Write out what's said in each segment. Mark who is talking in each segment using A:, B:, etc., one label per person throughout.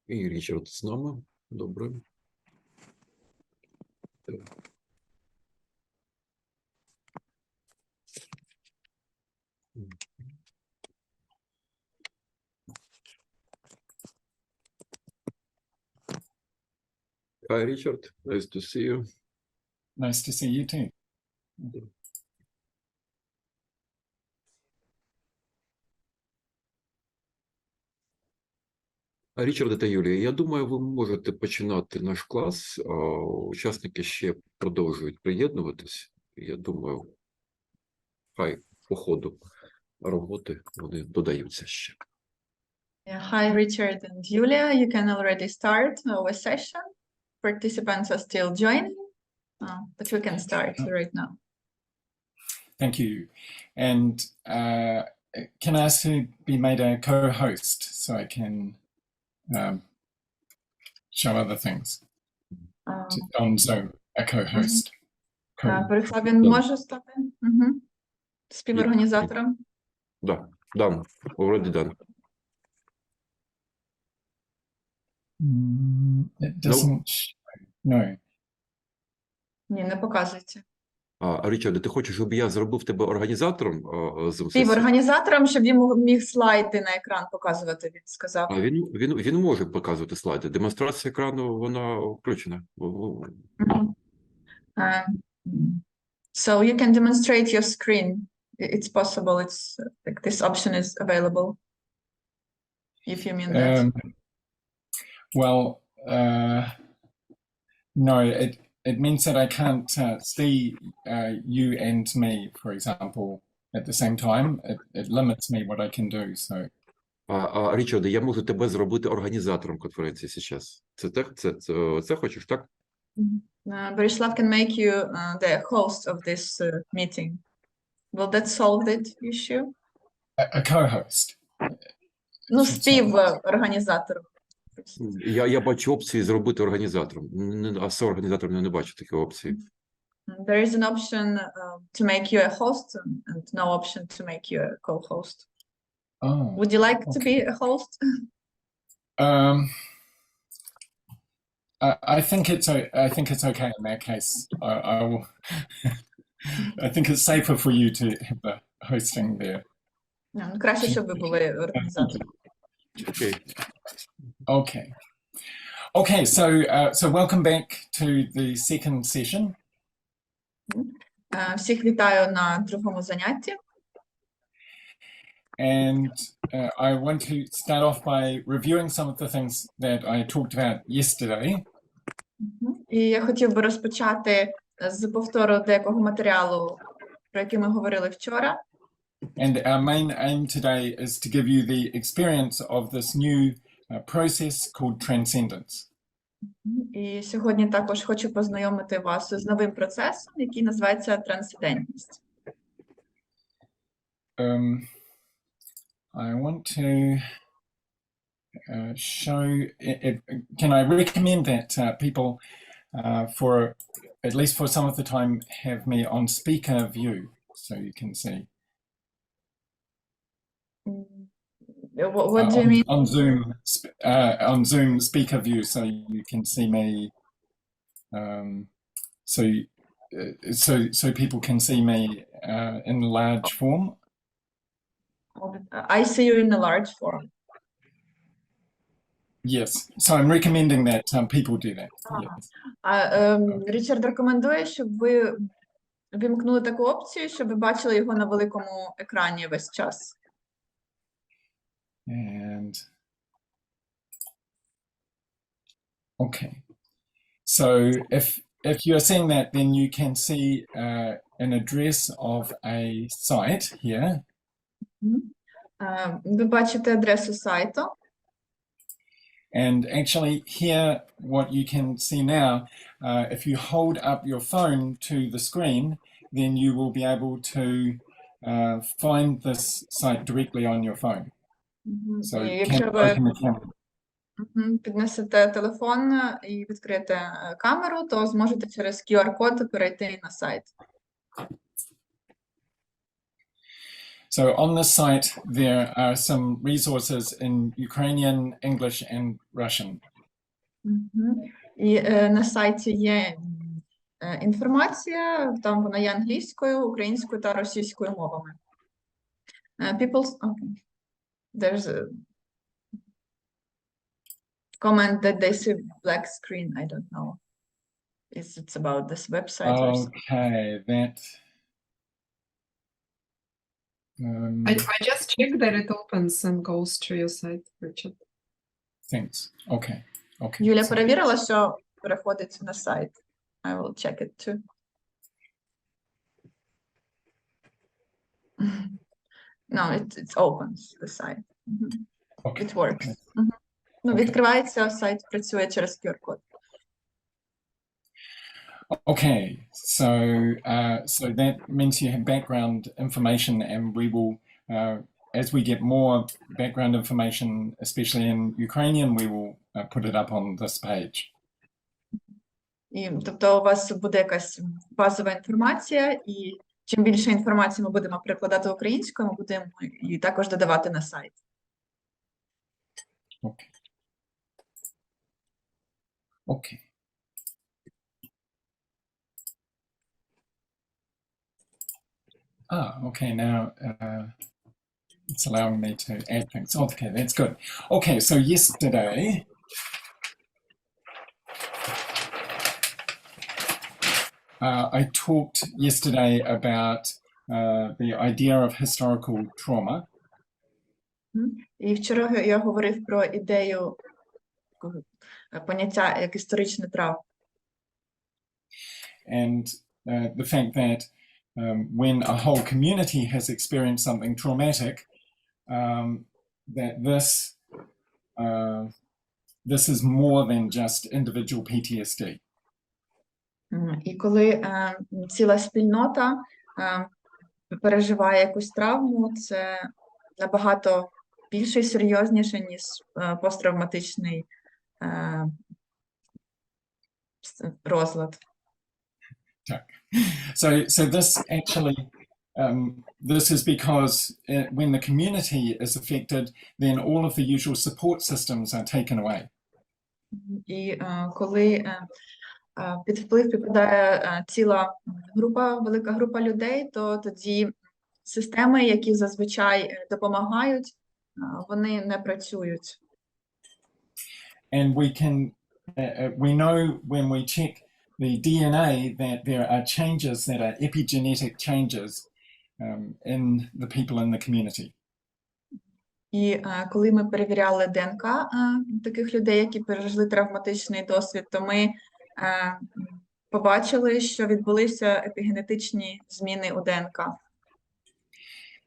A: І Річард з нами. Добре. Hi, Richard. Nice to see you.
B: Nice to see you too.
A: Річард та Юлія, я думаю, ви можете починати наш клас. Учасники ще продовжують приєднуватись. Я думаю, хай по ходу роботи вони додаються ще.
C: Hi, Richard and Julia. You can already start our session. Participants are still joining, but we can start right now.
B: Thank you. And can I ask to be made a co-host so I can show other things on Zoom, a co-host.
C: Він може стати співорганізатором?
A: Да, done. Already done.
B: It doesn't no.
C: Ні, не показується.
A: Річард, ти хочеш, щоб я зробив тебе організатором?
C: Співорганізатором, щоб йому міг слайди на екран показувати, він сказав.
A: Він може показувати слайди. Демонстрація екрану, вона включена.
C: So you can demonstrate your screen. It's possible. It's like this option is available. If you mean that.
B: Well, no, it means that I can't see you and me, for example, at the same time. It limits me what I can do. So.
A: Річард, я можу тебе зробити організатором конференції зараз. Це хочеш, так?
C: Borislav can make you the host of this meeting. Will that solve that issue?
B: A co-host.
C: Ну, співорганізатором.
A: Я бачу опції зробити організатором, а соорганізатором не бачу такі опції.
C: There is an option to make you a host and no option to make you a co-host.
B: Oh,
C: would you like to be a host?
B: I think it's okay in that case. I will. I think it's safer for you to have the hosting there.
C: Краще, щоб ви були організатором.
B: Okay. Okay, so welcome back to the second session.
C: Всіх вітаю на другому занятті.
B: And I want to start off by reviewing some of the things that I talked about yesterday.
C: І я хотів би розпочати з повтору деякого матеріалу, про який ми говорили вчора.
B: And our main aim today is to give you the experience of this new process called transcendence.
C: І сьогодні також хочу познайомити вас з новим процесом, який називається трансцендентність.
B: I want to show, can I recommend that people, for at least for some of the time, have me on speaker view so you can see.
C: What do you mean?
B: On Zoom speaker view so you can see me, so people can see me in large form.
C: I see you in a large form.
B: Yes, so I'm recommending that people do that. Yes.
C: Річард рекомендує, щоб ви вімкнули таку опцію, щоб ви бачили його на великому екрані весь час.
B: And okay, so if you are seeing that, then you can see an address of a site here.
C: Ви бачите адресу сайту.
B: And actually here, what you can see now, if you hold up your phone to the screen, then you will be able to find this site directly on your phone. So
C: якщо ви піднесете телефон і відкриєте камеру, то зможете через QR-код перейти на сайт.
B: So on the site there are some resources in Ukrainian, English and Russian.
C: І на сайті є інформація, там вона є англійською, українською та російською мовами. Okay. There's a comment that they see black screen. I don't know. It's about this website or something.
B: Okay, that.
D: I just checked that it opens and goes to your site, Richard.
B: Thanks. Okay. Okay.
C: Юлія перевірила, що переходить на сайт. I will check it too. No, it opens the site.
B: Okay.
C: It works. Ну, відкривається, сайт працює через QR-код.
B: Okay, so that means you have background information, and we will, as we get more background information, especially in Ukrainian, we will put it up on this page.
C: І, тобто у вас буде якась базова інформація, і чим більше інформації ми будемо перекладати українською, ми будемо її також додавати на сайт.
B: Okay. Okay. Okay, now it's allowing me to add things. Okay, that's good. Okay, so yesterday, I talked yesterday about the idea of historical trauma.
C: І вчора я говорив про ідею поняття як історична травма.
B: And the fact that when a whole community has experienced something traumatic, that this is more than just individual PTSD.
C: І коли ціла спільнота переживає якусь травму, це набагато більше і серйозніше, ніж посттравматичний розлад.
B: Так. So this actually, this is because when the community is affected, then all of the usual support systems are taken away.
C: І коли під вплив підпадає ціла група, велика група людей, то тоді системи, які зазвичай допомагають, вони не працюють.
B: And we know when we check the DNA that there are changes that are epigenetic changes in the people in the community.
C: І коли ми перевіряли ДНК таких людей, які пережили травматичний досвід, то ми побачили, що відбулися епігенетичні зміни у ДНК.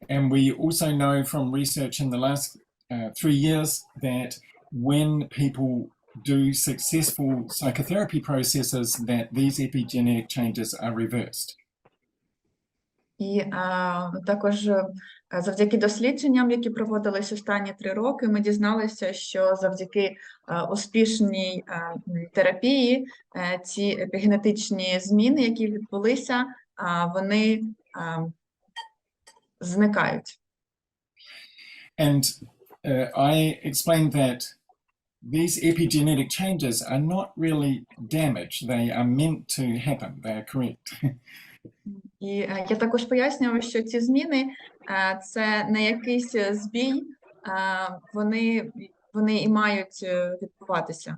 B: And we also know from research in the last 3 years that when people do successful psychotherapy processes, that these epigenetic changes are reversed.
C: І також завдяки дослідженням, які проводились останні 3 роки, ми дізналися, що завдяки успішній терапії ці епігенетичні зміни, які відбулися, вони зникають.
B: And I explained that these epigenetic changes are not really damage. They are meant to happen. They are correct.
C: І я також пояснював, що ці зміни – це не якийсь збій, вони і мають відбуватися.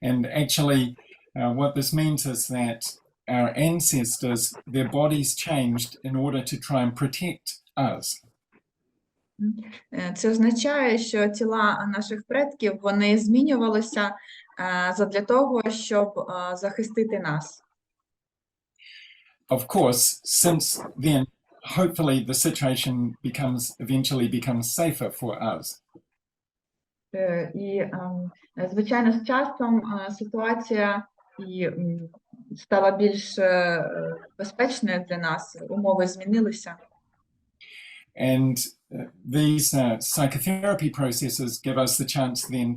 B: And actually, what this means is that our ancestors, their bodies changed in order to try and protect us.
C: Це означає, що тіла наших предків, вони змінювалися задля того, щоб захистити нас.
B: Of course, since then, hopefully the situation eventually becomes safer for us.
C: І, звичайно, з часом ситуація стала більш безпечною для нас, умови змінилися.
B: And these psychotherapy processes give us the chance then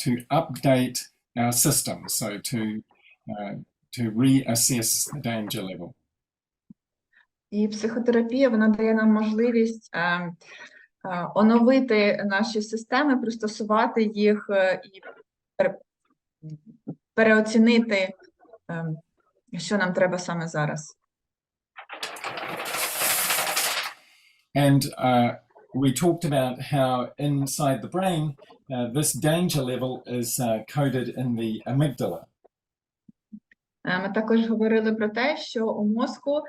B: to update our system, so to reassess the danger level.
C: І психотерапія, вона дає нам можливість оновити наші системи, пристосувати їх і переоцінити, що нам треба саме зараз.
B: And we talked about how inside the brain, this danger level is coded in the amygdala.
C: Ми також говорили про те, що у мозку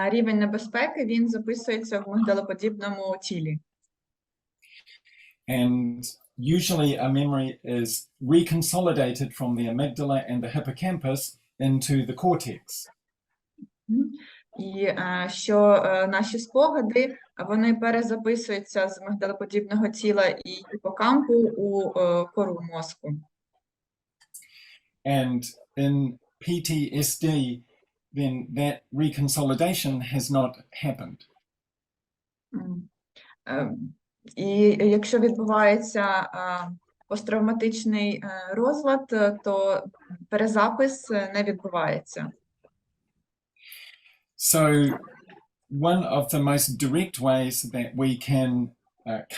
C: рівень небезпеки, він записується в мигдалоподібному тілі.
B: And usually a memory is reconsolidated from the amygdala and the hippocampus into the cortex.
C: І що наші спогади, вони перезаписуються з мигдалоподібного тіла і гіпокампу у кору мозку.
B: And in PTSD, then that reconsolidation has not happened.
C: І якщо відбувається посттравматичний розлад, то перезапис не відбувається.
B: So one of the most direct ways that we can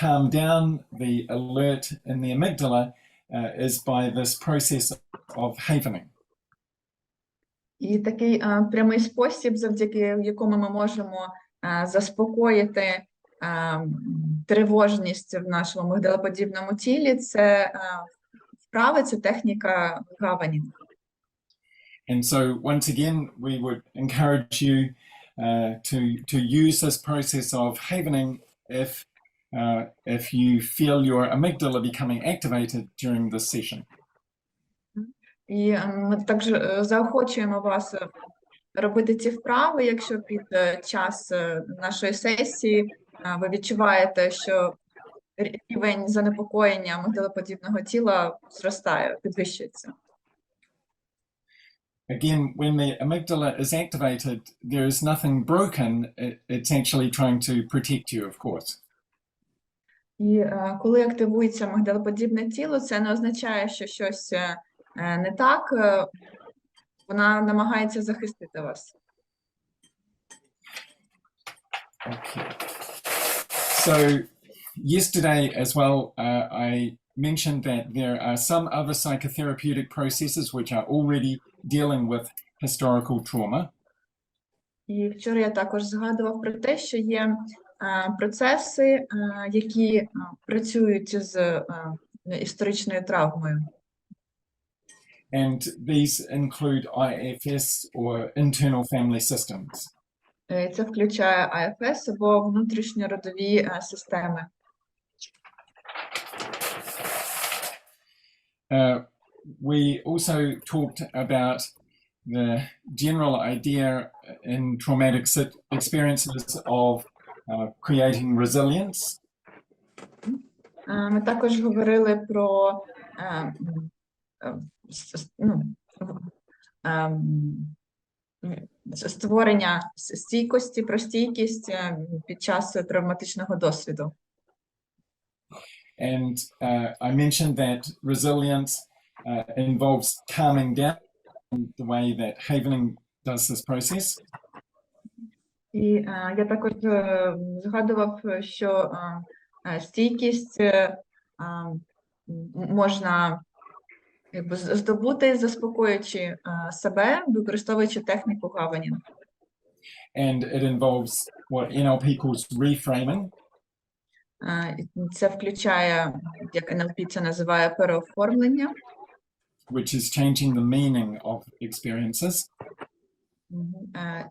B: calm down the alert in the amygdala is by this process of havening.
C: І такий прямий спосіб, завдяки якому ми можемо заспокоїти тривожність в нашому мигдалоподібному тілі, це вправи, це техніка гаванінгу.
B: And so once again, we would encourage you to use this process of havening if you feel your amygdala becoming activated during this session.
C: І ми також заохочуємо вас робити ці вправи, якщо під час нашої сесії ви відчуваєте, що рівень занепокоєння мигдалоподібного тіла зростає, підвищується.
B: Again, when the amygdala is activated, there is nothing broken. It's actually trying to protect you, of course.
C: І коли активується мигдалоподібне тіло, це не означає, що щось не так. Вона намагається захистити вас.
B: Okay. So yesterday as well, I mentioned that there are some other psychotherapeutic processes which are already dealing with historical trauma.
C: І вчора я також згадував про те, що є процеси, які працюють з історичною травмою.
B: And these include IFS or internal family systems.
C: Це включає АФС або внутрішньородові системи.
B: We also talked about the general idea in traumatic experiences of creating resilience.
C: Ми також говорили про створення стійкості, про стійкість під час травматичного досвіду.
B: And I mentioned that resilience involves calming down the way that havening does this process.
C: І я також згадував, що стійкість можна здобути, заспокоюючи себе, використовуючи техніку гаванінгу.
B: And it involves what NLP calls reframing.
C: Це включає, як НЛП це називає, переоформлення.
B: Which is changing the meaning of experiences.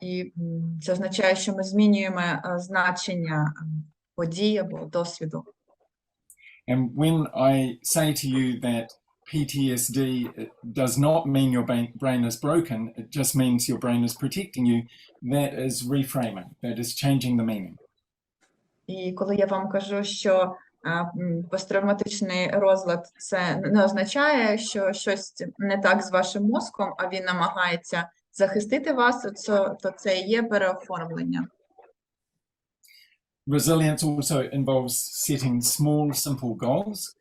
C: І це означає, що ми змінюємо значення подій або досвіду.
B: And when I say to you that PTSD does not mean your brain is broken, it just means your brain is protecting you, that is reframing, that is changing the meaning.
C: І коли я вам кажу, що посттравматичний розлад це не означає, що щось не так з вашим мозком, а він намагається захистити вас, то це і є переоформлення.
B: Resilience also involves setting small, simple goals.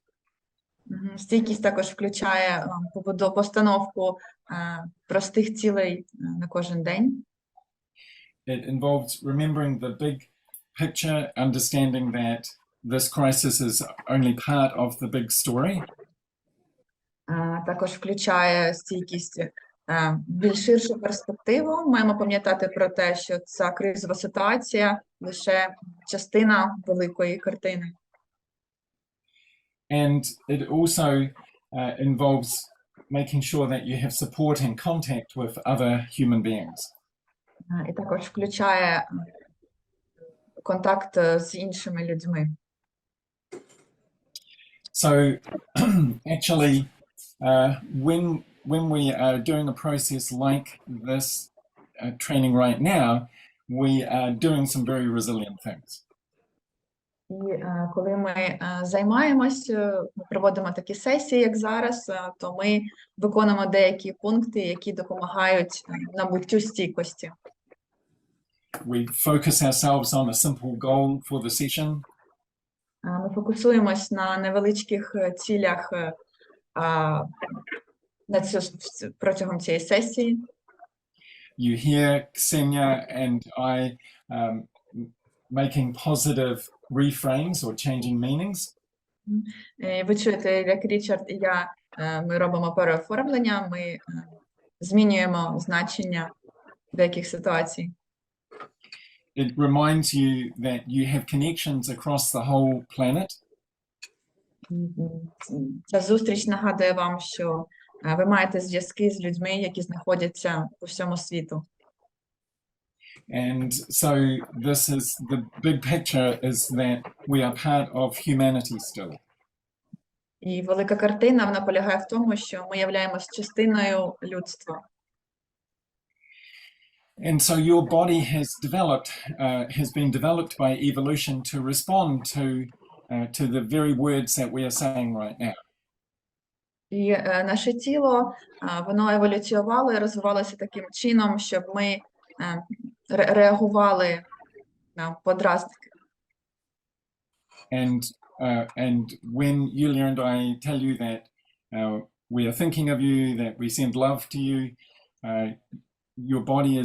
C: Стійкість також включає постановку простих цілей на кожен день.
B: it involves remembering the big picture, understanding that this crisis is only part of the big story.
C: Також включає стійкість більш ширшу перспективу. Маємо пам'ятати про те, що ця кризова ситуація лише частина великої картини.
B: And it also involves making sure that you have support and contact with other human beings.
C: І також включає контакт з іншими людьми.
B: So actually, when we are doing a process like this training right now, we are doing some very resilient things.
C: І коли ми займаємось, ми проводимо такі сесії, як зараз, то ми виконуємо деякі пункти, які допомагають набуттю стійкості.
B: We focus ourselves on a simple goal for the session.
C: Ми фокусуємось на невеличких цілях протягом цієї сесії.
B: You hear Ksenia and I making positive reframes or changing meanings.
C: Ви чуєте, як Річард і я, ми робимо переоформлення, ми змінюємо значення деяких ситуацій.
B: It reminds you that you have connections across the whole planet.
C: Ця зустріч нагадує вам, що ви маєте зв'язки з людьми, які знаходяться по всьому світу.
B: And so this is the big picture is that we are part of humanity still.
C: І велика картина, вона полягає в тому, що ми являємось частиною людства.
B: And so your body has been developed by evolution to respond to the very words that we are saying right now.
C: І наше тіло, воно еволюціювало і розвивалося таким чином, щоб ми реагували на подразники.
B: And when Yulia and I tell you that we are thinking of you, that we send love to you, your body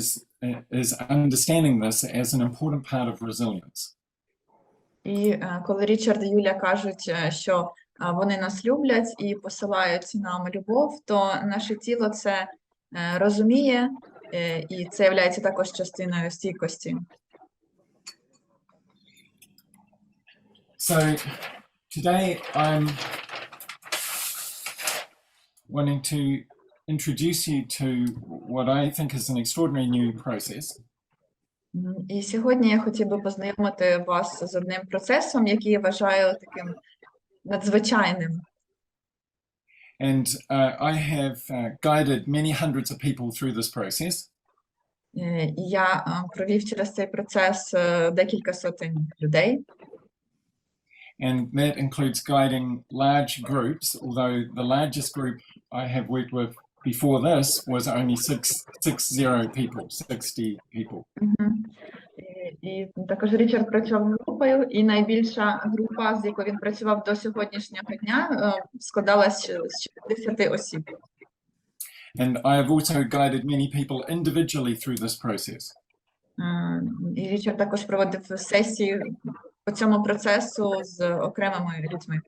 B: is understanding this as an important part of resilience.
C: І коли Річард і Юля кажуть, що вони нас люблять і посилають нам любов, то наше тіло це розуміє, і це є також частиною стійкості.
B: So today I'm wanting to introduce you to what I think is an extraordinary new process.
C: І сьогодні я хотів би познайомити вас з одним процесом, який я вважаю таким надзвичайним.
B: And I have guided many hundreds of people through this process.
C: І я провів через цей процес декілька сотень людей.
B: And that includes guiding large groups, although the largest group I have worked with before this was only 60 people.
C: І також Річард працював з групою, і найбільша група, з якою він працював до сьогоднішнього дня, складалась з 60 осіб.
B: And I have also guided many people individually through this process.
C: І Річард також проводив сесії по цьому процесу з окремими людьми.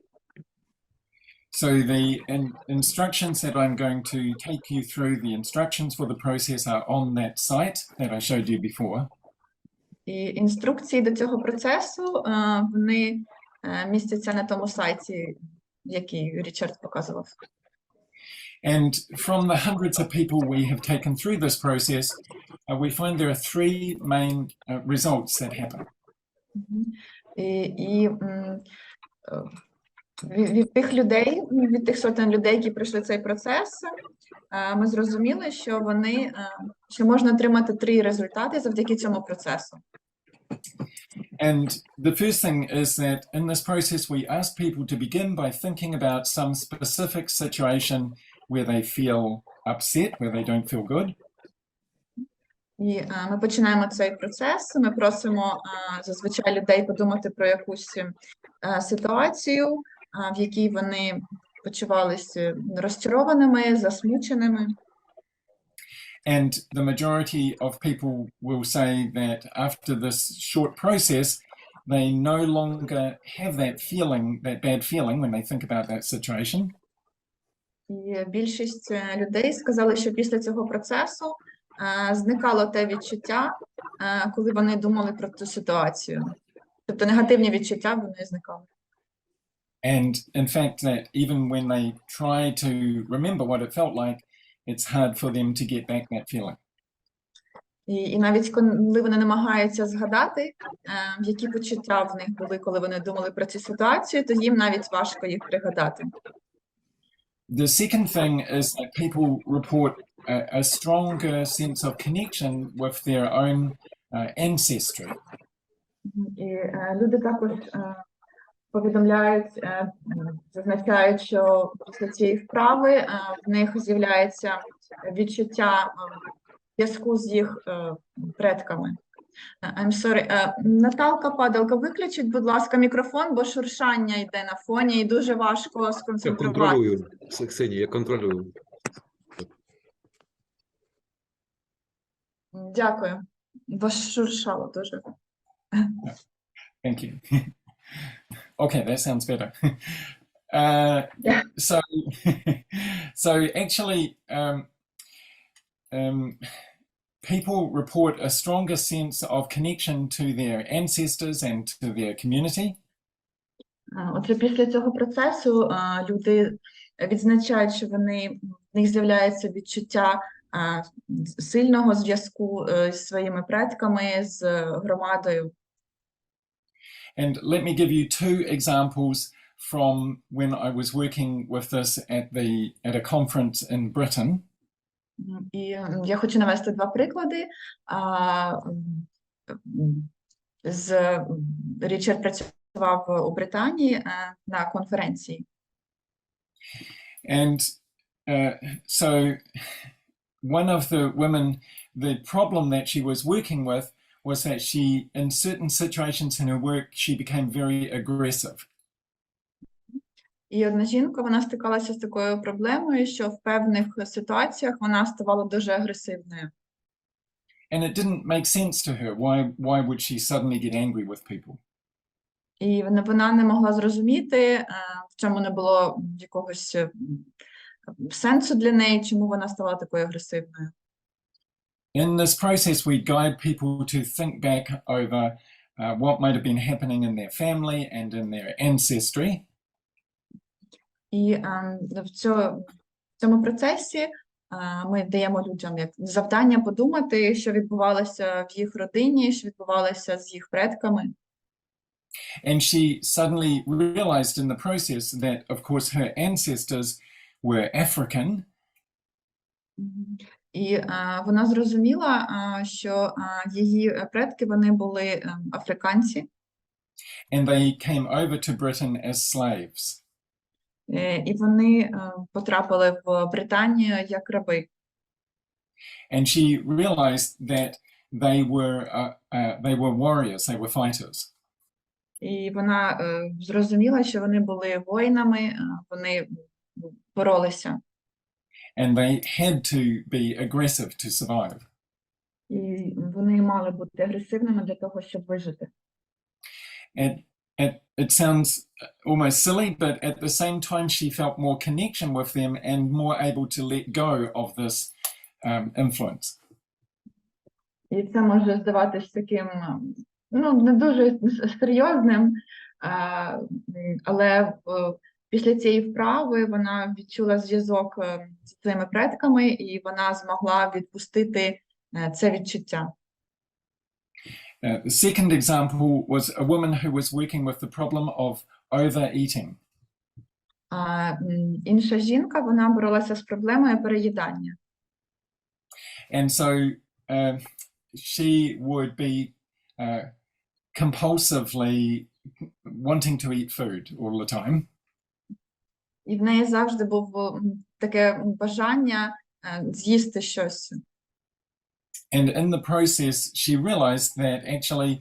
B: So the instructions that I'm going to take you through, the instructions for the process are on that site that I showed you before.
C: І інструкції до цього процесу, вони містяться на тому сайті, який Річард показував.
B: And from the hundreds of people we have taken through this process, we find there are three main results that happen.
C: І від тих людей, від тих сотень людей, які пройшли цей процес, ми зрозуміли, що можна отримати 3 результати завдяки цьому процесу.
B: And the first thing is that in this process we ask people to begin by thinking about some specific situation where they feel upset, where they don't feel good.
C: І ми починаємо цей процес, ми просимо зазвичай людей подумати про якусь ситуацію, в якій вони почувалися розчарованими, засмученими.
B: And the majority of people will say that after this short process, they no longer have that feeling, that bad feeling when they think about that situation.
C: І більшість людей сказали, що після цього процесу зникало те відчуття, коли вони думали про ту ситуацію. Тобто негативні відчуття, вони зникали.
B: And in fact, that even when they try to remember what it felt like, it's hard for them to get back that feeling.
C: І навіть коли вони намагаються згадати, які почуття в них були, коли вони думали про цю ситуацію, то їм навіть важко їх пригадати.
B: The second thing is that people report a stronger sense of connection with their own ancestry.
C: І люди також повідомляють, зазначають, що після цієї вправи в них з'являється відчуття зв'язку з їх предками. I'm sorry. Наталка, Падалка, виключіть, будь ласка, мікрофон, бо шуршання йде на фоні і дуже важко
A: Я
C: сконцентруватися.
A: контролюю, Ксенія, я контролюю.
C: Дякую. Бо шуршало дуже.
B: Thank you. Okay, that sounds better.
C: Yeah.
B: So actually, people report a stronger sense of connection to their ancestors and to their community.
C: Отже, після цього процесу люди відзначають, що в них з'являється відчуття сильного зв'язку з своїми предками, з громадою.
B: And let me give you two examples from when I was working with this at a conference in Britain.
C: І я хочу навести два приклади. Річард працював у Британії на конференції.
B: And so one of the women, the problem that she was working with was that she, in certain situations in her work, she became very aggressive.
C: І одна жінка, вона стикалася з такою проблемою, що в певних ситуаціях вона ставала дуже агресивною.
B: And it didn't make sense to her. Why would she suddenly get angry with people?
C: І вона не могла зрозуміти, в чому не було якогось сенсу для неї, чому вона стала такою агресивною.
B: In this process, we guide people to think back over what might have been happening in their family and in their ancestry.
C: І в цьому процесі ми даємо людям як завдання подумати, що відбувалося в їх родині, що відбувалося з їх предками.
B: And she suddenly realized in the process that, of course, her ancestors were African.
C: І вона зрозуміла, що її предки, вони були африканці.
B: And they came over to Britain as slaves.
C: І вони потрапили в Британію як раби.
B: And she realized that they were warriors, they were fighters.
C: І вона зрозуміла, що вони були воїнами, вони боролися.
B: And they had to be aggressive to survive.
C: І вони мали бути агресивними для того, щоб вижити.
B: It sounds almost silly, but at the same time she felt more connection with them and more able to let go of this influence.
C: І це може здаватись таким, не дуже серйозним, але після цієї вправи вона відчула зв'язок зі своїми предками, і вона змогла відпустити це відчуття.
B: The second example was a woman who was working with the problem of overeating.
C: Інша жінка, вона боролася з проблемою переїдання.
B: And so she would be compulsively wanting to eat food all the time.
C: І в неї завжди було таке бажання з'їсти щось.
B: And in the process, she realized that actually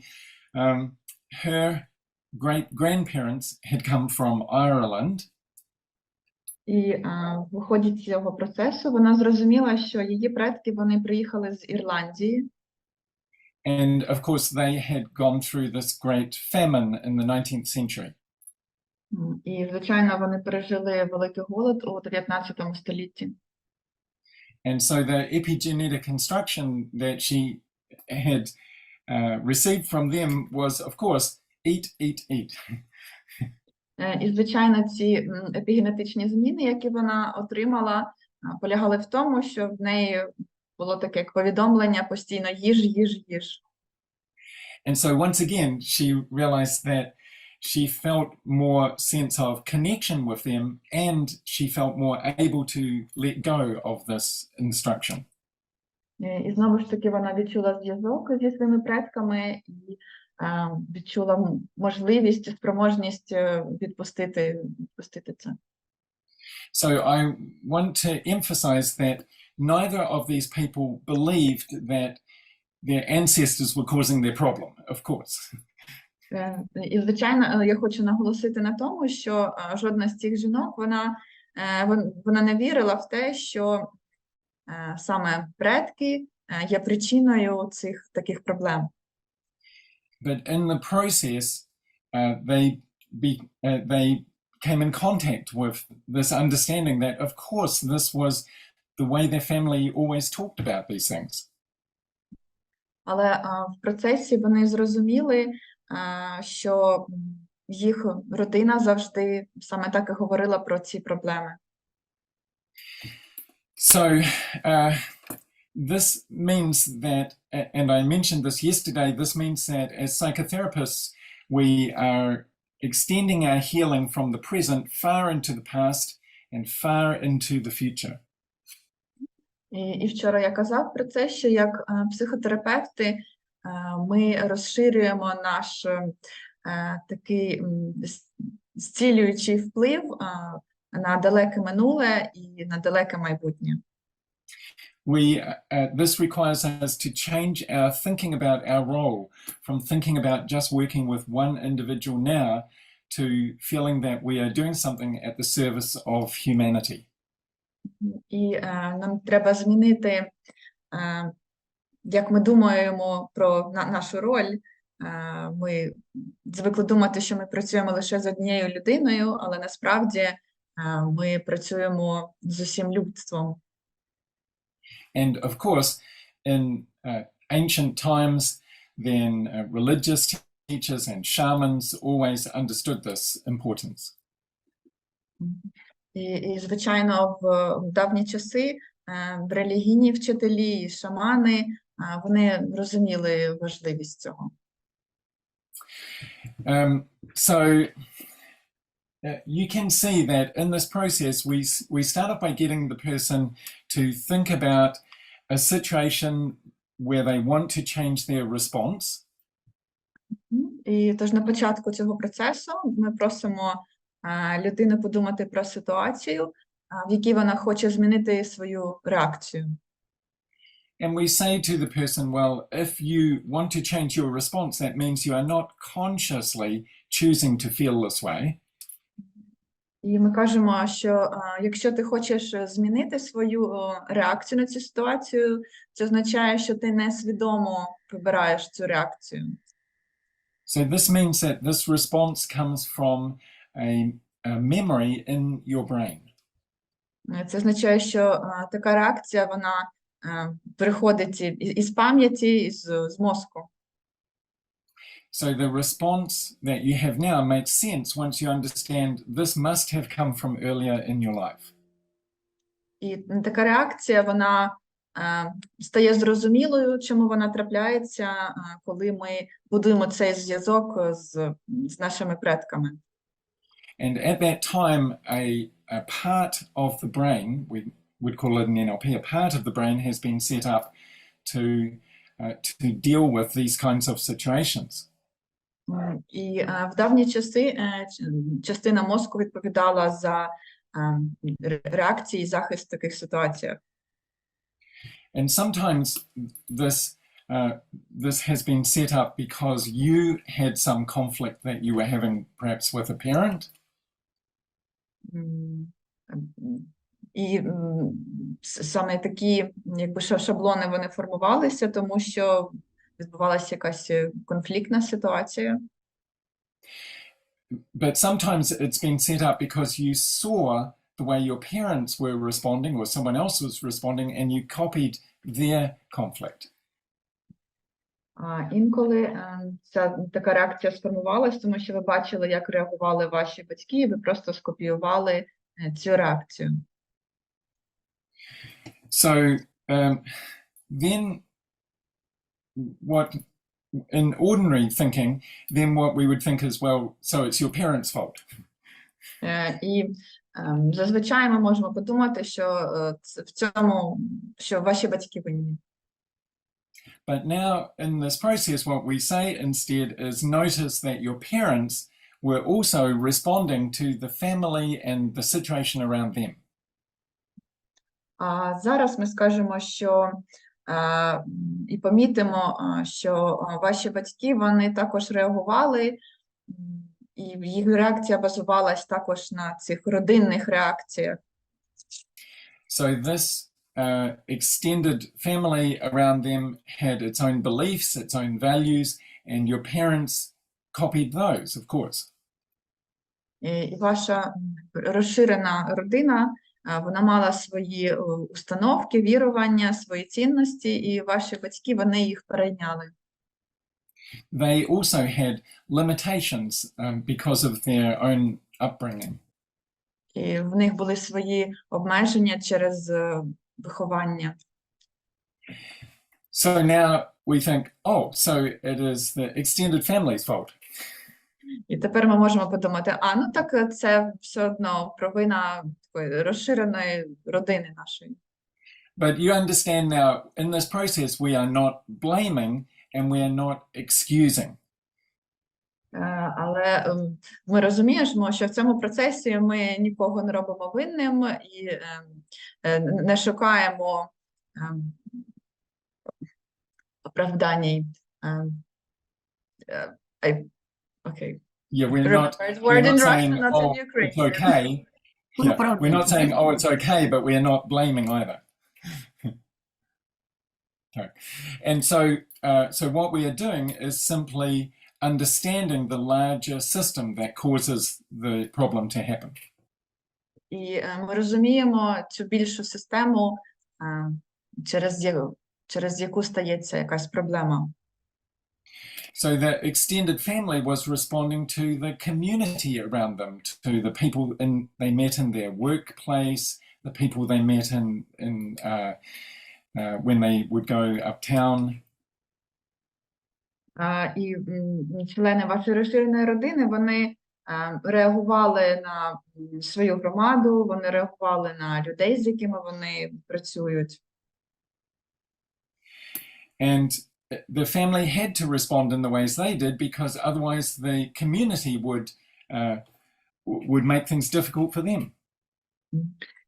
B: her great-grandparents had come from Ireland.
C: І в ході цього процесу вона зрозуміла, що її предки, вони приїхали з Ірландії.
B: And of course, they had gone through this great famine in the 19th century.
C: І, звичайно, вони пережили великий голод у 19 столітті.
B: And so the epigenetic instruction that she had received from them was, of course, eat, eat, eat.
C: І, звичайно, ці епігенетичні зміни, які вона отримала, полягали в тому, що в неї було таке як повідомлення постійно їж, їж, їж.
B: And so once again, she realized that she felt more sense of connection with them and she felt more able to let go of this instruction.
C: І знову ж таки вона відчула зв'язок зі своїми предками і відчула можливість, спроможність відпустити це.
B: So I want to emphasize that neither of these people believed that their ancestors were causing their problem, of course.
C: І, звичайно, я хочу наголосити на тому, що жодна з цих жінок, вона не вірила в те, що саме предки є причиною цих таких проблем.
B: But in the process, they came in contact with this understanding that, of course, this was the way their family always talked about these things.
C: Але в процесі вони зрозуміли, що їх родина завжди саме так і говорила про ці проблеми.
B: So this means that, and I mentioned this yesterday, this means that as psychotherapists, we are extending our healing from the present far into the past and far into the future.
C: І вчора я казав про це, що як психотерапевти ми розширюємо наш такий зцілюючий вплив на далеке минуле і на далеке майбутнє.
B: This requires us to change our thinking about our role from thinking about just working with one individual now to feeling that we are doing something at the service of humanity.
C: І нам треба змінити, як ми думаємо про нашу роль. Ми звикли думати, що ми працюємо лише з однією людиною, але насправді ми працюємо з усім людством.
B: And of course, in ancient times, then religious teachers and shamans always understood this importance.
C: І звичайно, в давні часи релігійні вчителі і шамани, вони розуміли важливість цього.
B: So you can see that in this process, we start off by getting the person to think about a situation where they want to change their response.
C: І тож на початку цього процесу ми просимо людину подумати про ситуацію, в якій вона хоче змінити свою реакцію.
B: And we say to the person, well, if you want to change your response, that means you are not consciously choosing to feel this way.
C: І ми кажемо, що якщо ти хочеш змінити свою реакцію на цю ситуацію, це означає, що ти несвідомо вибираєш цю реакцію.
B: So this means that this response comes from a memory in your brain.
C: Це означає, що така реакція, вона приходить із пам'яті, з мозку.
B: So the response that you have now makes sense once you understand this must have come from earlier in your life.
C: І така реакція, вона стає зрозумілою, чому вона трапляється, коли ми будуємо цей зв'язок з нашими предками.
B: And at that time, a part of the brain, we would call it an NLP, a part of the brain has been set up to deal with these kinds of situations.
C: І в давні часи частина мозку відповідала за реакції і захист в таких ситуаціях.
B: And sometimes this has been set up because you had some conflict that you were having perhaps with a parent.
C: І саме такі, якби шаблони вони формувалися, тому що відбувалася якась конфліктна ситуація.
B: But sometimes it's been set up because you saw the way your parents were responding or someone else was responding and you copied their conflict.
C: Інколи ця така реакція сформувалась, тому що ви бачили, як реагували ваші батьки, і ви просто скопіювали цю реакцію.
B: So then what in ordinary thinking, then what we would think is, well, so it's your parents' fault.
C: І зазвичай ми можемо подумати, що в цьому, що ваші батьки винні.
B: But now in this process, what we say instead is notice that your parents were also responding to the family and the situation around them.
C: А зараз ми скажемо, що і помітимо, що ваші батьки, вони також реагували, і їх реакція базувалась також на цих родинних реакціях.
B: So this extended family around them had its own beliefs, its own values, and your parents copied those, of course.
C: І ваша розширена родина, вона мала свої установки, вірування, свої цінності, і ваші батьки, вони їх перейняли.
B: They also had limitations because of their own upbringing.
C: І в них були свої обмеження через виховання.
B: So now we think, oh, so it is the extended family's fault.
C: І тепер ми можемо подумати, ну так це все одно провина такої розширеної родини нашої.
B: But you understand now, in this process, we are not blaming and we are not excusing.
C: Але ми розуміємо, що в цьому процесі ми нікого не робимо винним і не шукаємо оправдань. Okay.
B: Yeah, we're not saying, oh, it's okay. Yeah, we're not saying, oh, it's okay, but we're not blaming either. And so what we are doing is simply understanding the larger system that causes the problem to happen.
C: І ми розуміємо цю більшу систему, через яку стається якась проблема.
B: So the extended family was responding to the community around them, to the people they met in their workplace, the people they met in when they would go uptown.
C: І члени вашої розширеної родини, вони реагували на свою громаду, вони реагували на людей, з якими вони працюють.
B: And the family had to respond in the ways they did because otherwise the community would make things difficult for them.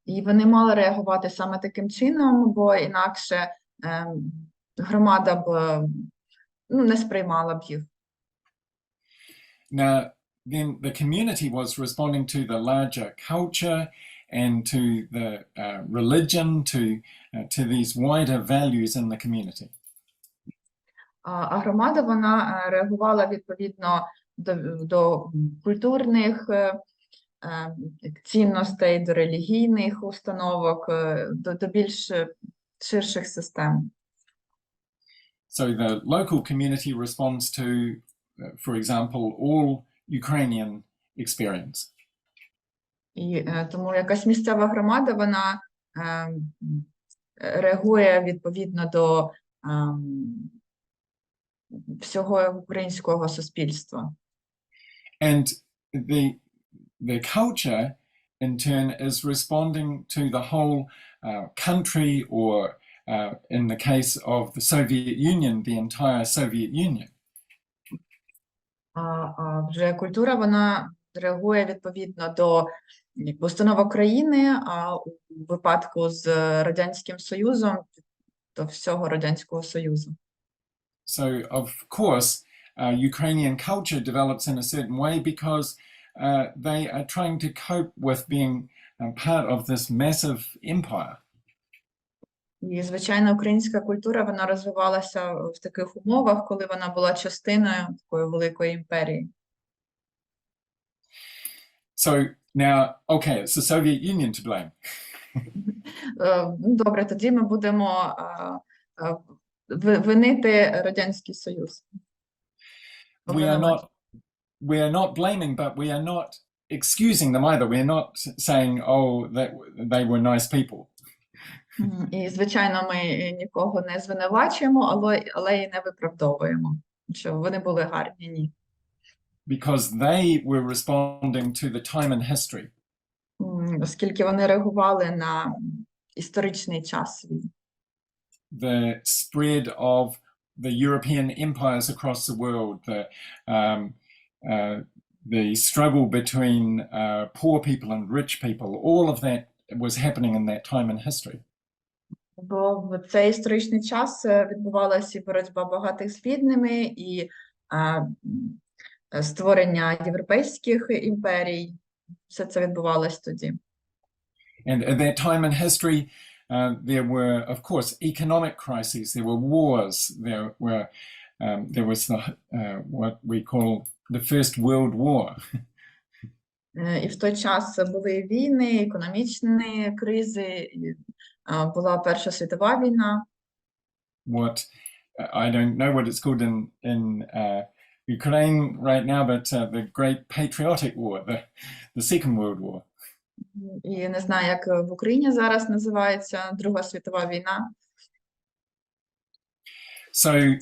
C: І вони мали реагувати саме таким чином, бо інакше громада б не сприймала б їх.
B: Now, then the community was responding to the larger culture and to the religion, to these wider values in the community.
C: А громада, вона реагувала відповідно до культурних цінностей, до релігійних установок, до більш ширших систем.
B: So the local community responds to, for example, all Ukrainian experience.
C: І тому якась місцева громада, вона реагує відповідно до всього українського суспільства.
B: And the culture, in turn, is responding to the whole country, or in the case of the Soviet Union, the entire Soviet Union.
C: А вже культура, вона реагує відповідно до установок країни, а у випадку з Радянським Союзом, до всього Радянського Союзу.
B: So, of course, Ukrainian culture develops in a certain way because they are trying to cope with being part of this massive empire.
C: І, звичайно, українська культура, вона розвивалася в таких умовах, коли вона була частиною такої великої імперії.
B: So now, okay, it's the Soviet Union to blame.
C: Добре, тоді ми будемо винити Радянський Союз.
B: We are not blaming, but we are not excusing them either. We are not saying, oh, that they were nice people.
C: І, звичайно, ми нікого не звинувачуємо, але і не виправдовуємо, що вони були гарні, ні.
B: Because they were responding to the time in history.
C: Оскільки вони реагували на історичний час свій.
B: The spread of the European empires across the world, the struggle between poor people and rich people, all of that was happening in that time in history.
C: Бо в цей історичний час відбувалася і боротьба багатих з бідними, і створення європейських імперій. Все це відбувалось тоді.
B: And at that time in history, there were, of course, economic crises, there were wars, there was what we call the First World War.
C: І в той час були війни, економічні кризи, була Перша світова війна.
B: What I don't know what it's called in Ukraine right now, but the Great Patriotic War, the Second World War.
C: І не знаю, як в Україні зараз називається Друга світова війна.
B: So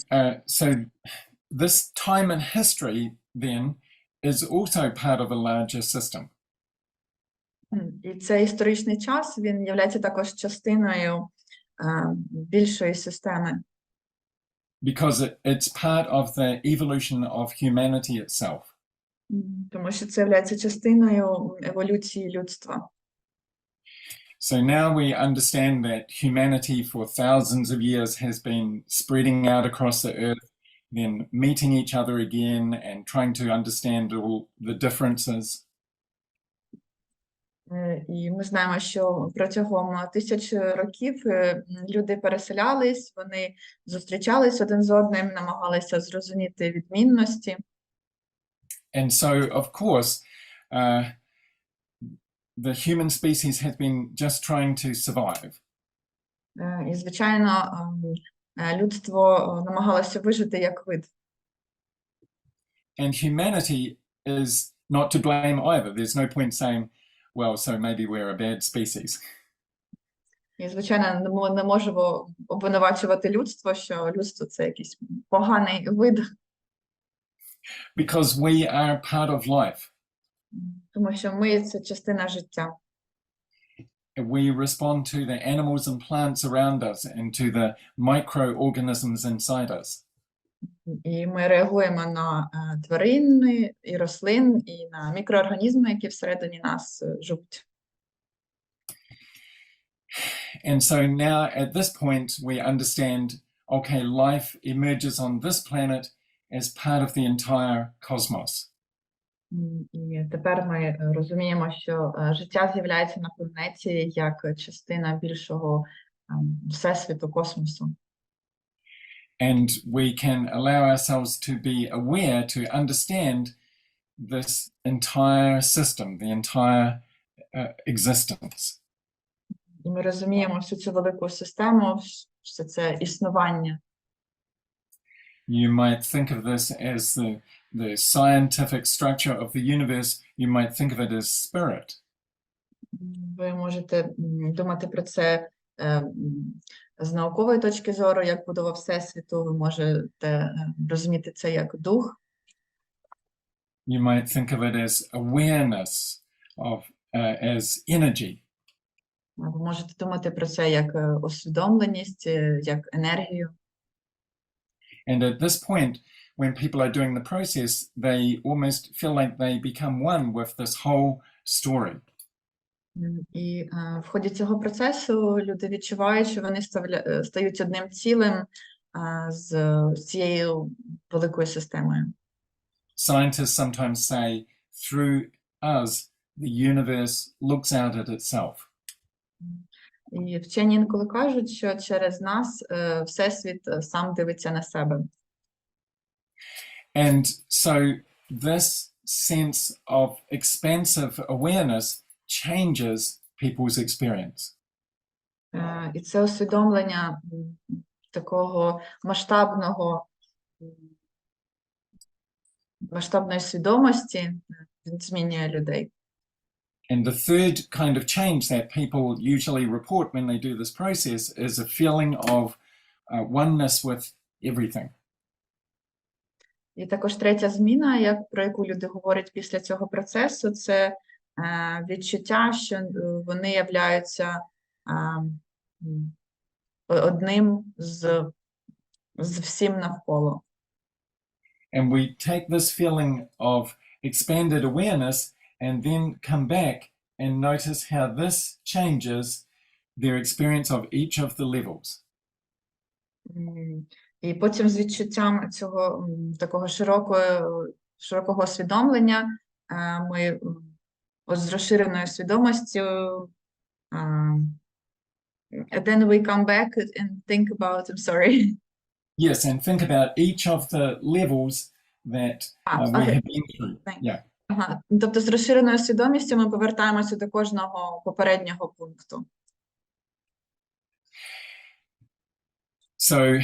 B: this time in history then is also part of a larger system.
C: І цей історичний час, він є також частиною більшої системи.
B: Because it's part of the evolution of humanity itself.
C: Тому що це є частиною еволюції людства.
B: So now we understand that humanity for thousands of years has been spreading out across the earth, then meeting each other again and trying to understand all the differences.
C: І ми знаємо, що протягом тисяч років люди переселялись, вони зустрічались один з одним, намагалися зрозуміти відмінності.
B: And so, of course, the human species has been just trying to survive.
C: І, звичайно, людство намагалося вижити як вид.
B: And humanity is not to blame either. There's no point saying, well, so maybe we're a bad species.
C: І, звичайно, ми не можемо обвинувачувати людство, що людство – це якийсь поганий вид.
B: Because we are part of life.
C: Тому що ми – це частина життя.
B: We respond to the animals and plants around us and to the microorganisms inside us.
C: І ми реагуємо на тварин і рослин, і на мікроорганізми, які всередині нас живуть.
B: And so now at this point we understand, okay, life emerges on this planet as part of the entire cosmos.
C: І тепер ми розуміємо, що життя з'являється на планеті як частина більшого всесвіту, космосу.
B: And we can allow ourselves to be aware, to understand this entire system, the entire existence.
C: І ми розуміємо всю цю велику систему, все це існування.
B: You might think of this as the scientific structure of the universe. You might think of it as spirit.
C: Ви можете думати про це з наукової точки зору, як будова всесвіту, ви можете розуміти це як дух.
B: You might think of it as awareness of as energy.
C: Ви можете думати про це як усвідомленість, як енергію.
B: And at this point, when people are doing the process, they almost feel like they become one with this whole story.
C: І в ході цього процесу люди відчувають, що вони стають одним цілим з цією великою системою.
B: Scientists sometimes say through us, the universe looks out at itself.
C: І вчені інколи кажуть, що через нас Всесвіт сам дивиться на себе.
B: And so this sense of expansive awareness changes people's experience.
C: І це усвідомлення такого масштабної свідомості змінює людей.
B: And the third kind of change that people usually report when they do this process is a feeling of oneness with everything.
C: І також третя зміна, про яку люди говорять після цього процесу, це відчуття, що вони являються одним з всім навколо.
B: And we take this feeling of expanded awareness and then come back and notice how this changes their experience of each of the levels.
C: І потім з відчуттям цього такого широкого усвідомлення ми з розширеною свідомістю then we come back and think about, I'm sorry.
B: Yes, and think about each of the levels that we have been through. Yeah.
C: Ага. Тобто з розширеною свідомістю ми повертаємося до кожного попереднього пункту.
B: So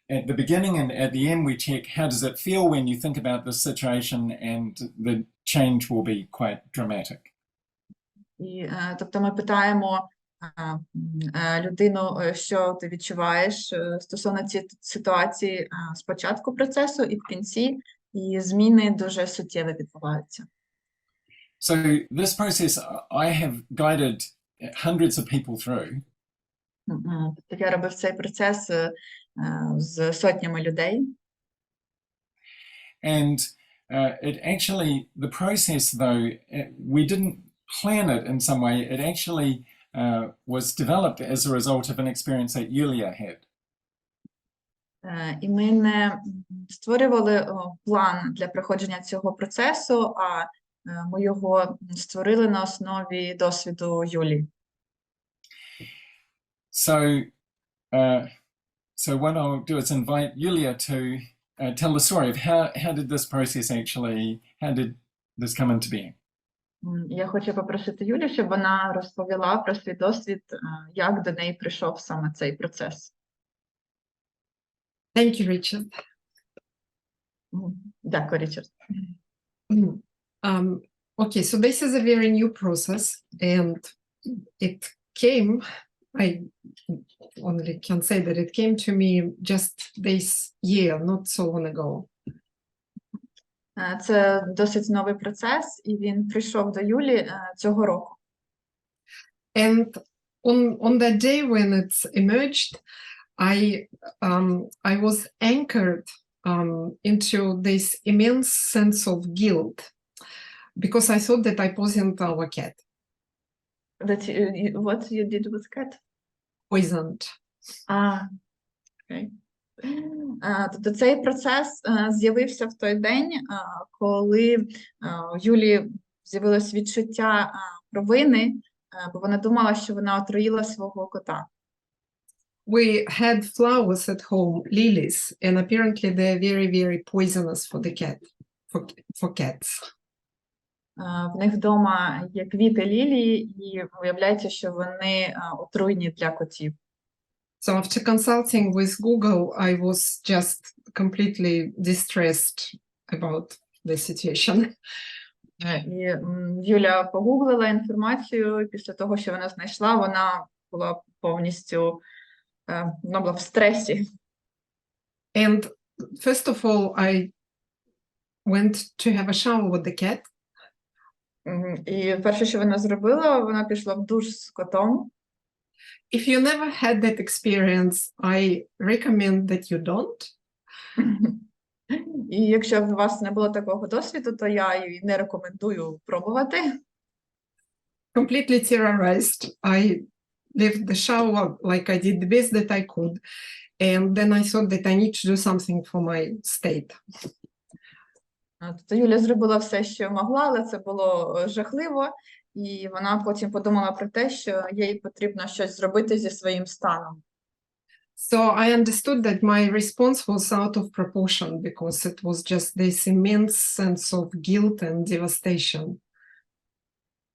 B: at the beginning and at the end we check how does it feel when you think about this situation, and the change will be quite dramatic.
C: І, тобто ми питаємо людину, що ти відчуваєш стосовно цієї ситуації з початку процесу і в кінці, і зміни дуже суттєво відбуваються.
B: So this process I have guided hundreds of people through.
C: Тобто я робив цей процес з сотнями людей.
B: And it actually, the process though, we didn't plan it in some way. It actually was developed as a result of an experience that Julia had.
C: І ми не створювали план для проходження цього процесу, а ми його створили на основі досвіду Юлії.
B: So what I'll do is invite Julia to tell the story of how did this process actually, how did this come into being?
C: Я хочу попросити Юлію, щоб вона розповіла про свій досвід, як до неї прийшов саме цей процес.
D: Thank you, Richard.
C: Дякую, Річард.
D: Okay, so this is a very new process, and it came, I only can say that it came to me just this year, not so long ago.
C: Це досить новий процес, і він прийшов до Юлі цього року.
D: And on that day when it's emerged, I was anchored into this immense sense of guilt because I thought that I poisoned our cat.
C: What you did with cat?
D: Poisoned.
C: Окей. Тобто цей процес з'явився в той день, коли у Юлі з'явилось відчуття провини, бо вона думала, що вона отруїла свого кота.
D: We had flowers at home, lilies, and apparently they're very, very poisonous for the cat, for cats.
C: В них вдома є квіти лілії, і виявляється, що вони отруйні для котів.
D: So after consulting with Google, I was just completely distressed about the situation.
C: І Юля погуглила інформацію, і після того, що вона знайшла, вона була повністю вона була в стресі.
D: And first of all, I went to have a shower with the cat.
C: І перше, що вона зробила, вона пішла в душ з котом.
D: If you never had that experience, I recommend that you don't.
C: І якщо у вас не було такого досвіду, то я їй не рекомендую пробувати.
D: Completely terrorized. I left the shower like I did the best that I could. And then I thought that I need to do something for my state.
C: Тобто Юля зробила все, що могла, але це було жахливо, і вона потім подумала про те, що їй потрібно щось зробити зі своїм станом.
D: So I understood that my response was out of proportion because it was just this immense sense of guilt and devastation.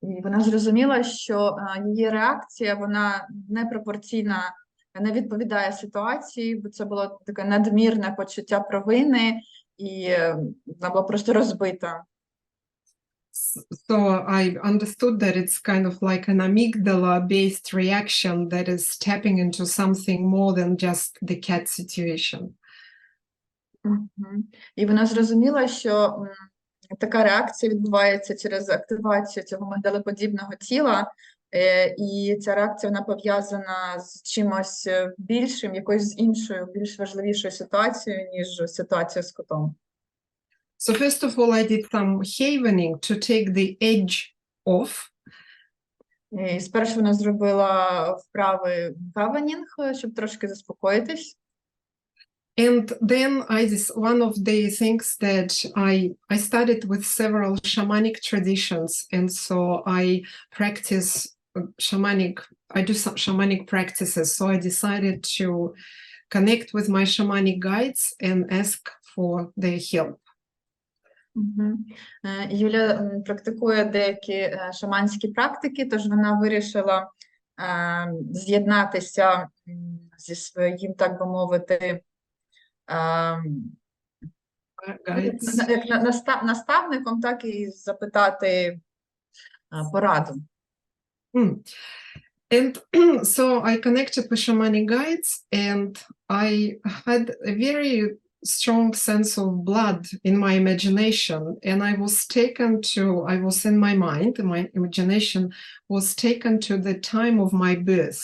C: І вона зрозуміла, що її реакція, вона непропорційна, не відповідає ситуації, бо це було таке надмірне почуття провини, і вона була просто розбита.
D: So I understood that it's kind of like an amygdala-based reaction that is tapping into something more than just the cat situation.
C: І вона зрозуміла, що така реакція відбувається через активацію цього мигдалеподібного тіла, і ця реакція вона пов'язана з чимось більшим, якоюсь іншою, більш важливішою ситуацією, ніж ситуація з котом.
D: So first of all, I did some havening to take the edge off.
C: І спершу вона зробила вправи хавенінг, щоб трошки заспокоїтись.
D: And then one of the things that I started with several shamanic traditions, and so I do some shamanic practices. So I decided to connect with my shamanic guides and ask for their help.
C: Юля практикує деякі шаманські практики, тож вона вирішила з'єднатися зі своїм, так би мовити, як наставником, так і запитати пораду.
D: And so I connected with shamanic guides, and I had a very strong sense of blood in my imagination, and I was in my mind, my imagination was taken to the time of my birth.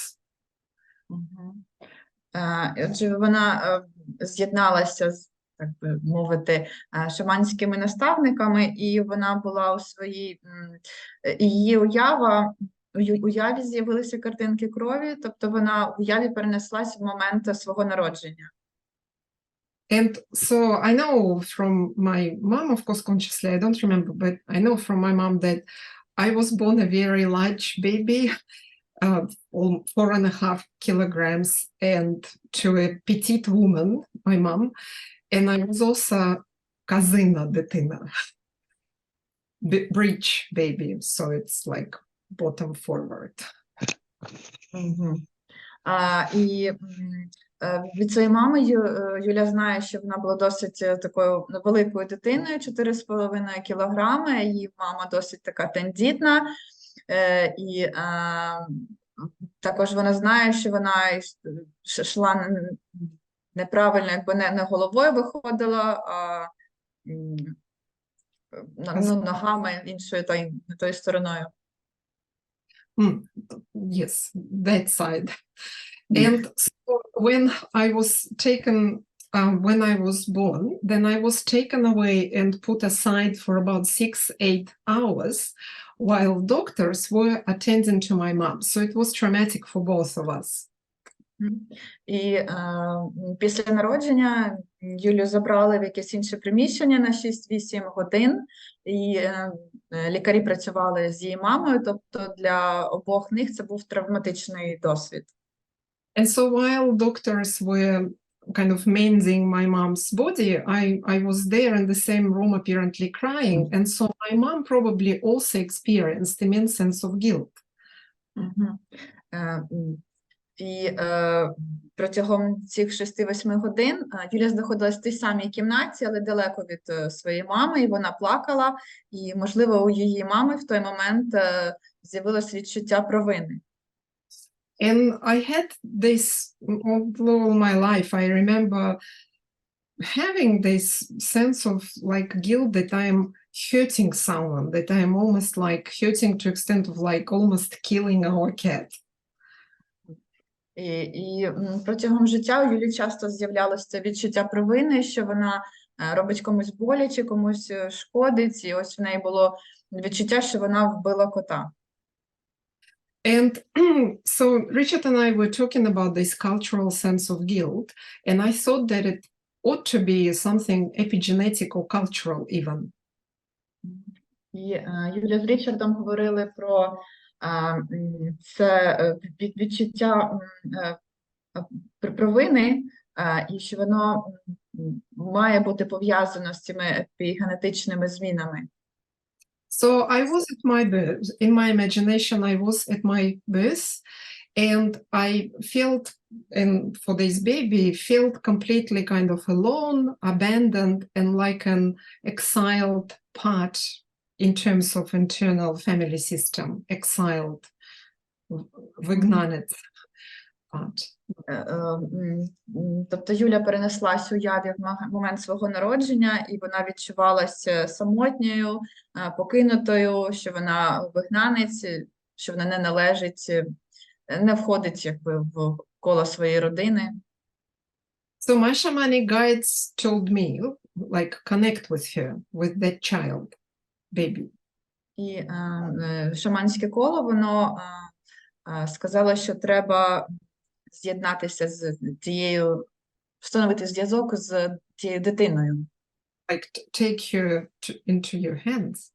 C: Отже, вона з'єдналася з, так би мовити, шаманськими наставниками, і вона була у своїй, її уяві з'явилися картинки крові, тобто вона в уяві перенеслась в момент свого народження.
D: And so I know from my mom, of course, consciously, I don't remember, but I know from my mom that I was born a very large baby, 4.5 kilograms, and to a petite woman, my mom, and I was also казина дитина, breech baby, so it's like bottom forward.
C: І від своєї мами Юля знає, що вона була досить такою великою дитиною, 4,5 кілограми, її мама досить така тендітна, і також вона знає, що вона йшла неправильно, якби не головою виходила, а ногами іншою, не тою стороною.
D: Yes, that side. And so when I was born, then I was taken away and put aside for about 6-8 hours while doctors were attending to my mom. So it was traumatic for both of us.
C: І після народження Юлю забрали в якесь інше приміщення на 6-8 годин, і лікарі працювали з її мамою, тобто для обох них це був травматичний досвід.
D: And so while doctors were kind of mending my mom's body, I was there in the same room apparently crying, and so my mom probably also experienced immense sense of guilt.
C: І протягом цих 6-8 годин Юля знаходилась в тій самій кімнаті, але далеко від своєї мами, і вона плакала, і, можливо, у її мами в той момент з'явилось відчуття провини.
D: And I had this all my life. I remember having this sense of like guilt that I am hurting someone, that I am almost like hurting to extent of like almost killing our cat.
C: І протягом життя у Юлі часто з'являлося відчуття провини, що вона робить комусь боляче, комусь шкодить, і ось в неї було відчуття, що вона вбила кота.
D: And so Richard and I were talking about this cultural sense of guilt, and I thought that it ought to be something epigenetic or cultural even.
C: І Юля з Річардом говорили про це відчуття провини, і що воно має бути пов'язано з цими епігенетичними змінами.
D: So I was at my birth, in my imagination, I was at my birth, and I felt, and for this baby, felt completely kind of alone, abandoned, and like an exiled part in terms of internal family system, exiled, вигнанець part.
C: Тобто Юля перенеслась у уяві в момент свого народження, і вона відчувалася самотньою, покинутою, що вона вигнанець, що вона не належить, не входить якби в коло своєї родини.
D: So my shamanic guides told me, like, connect with her, with that child, baby.
C: І шаманське коло, воно сказало, що треба з'єднатися з тією, встановити зв'язок з тією дитиною.
D: Like, take her into your hands.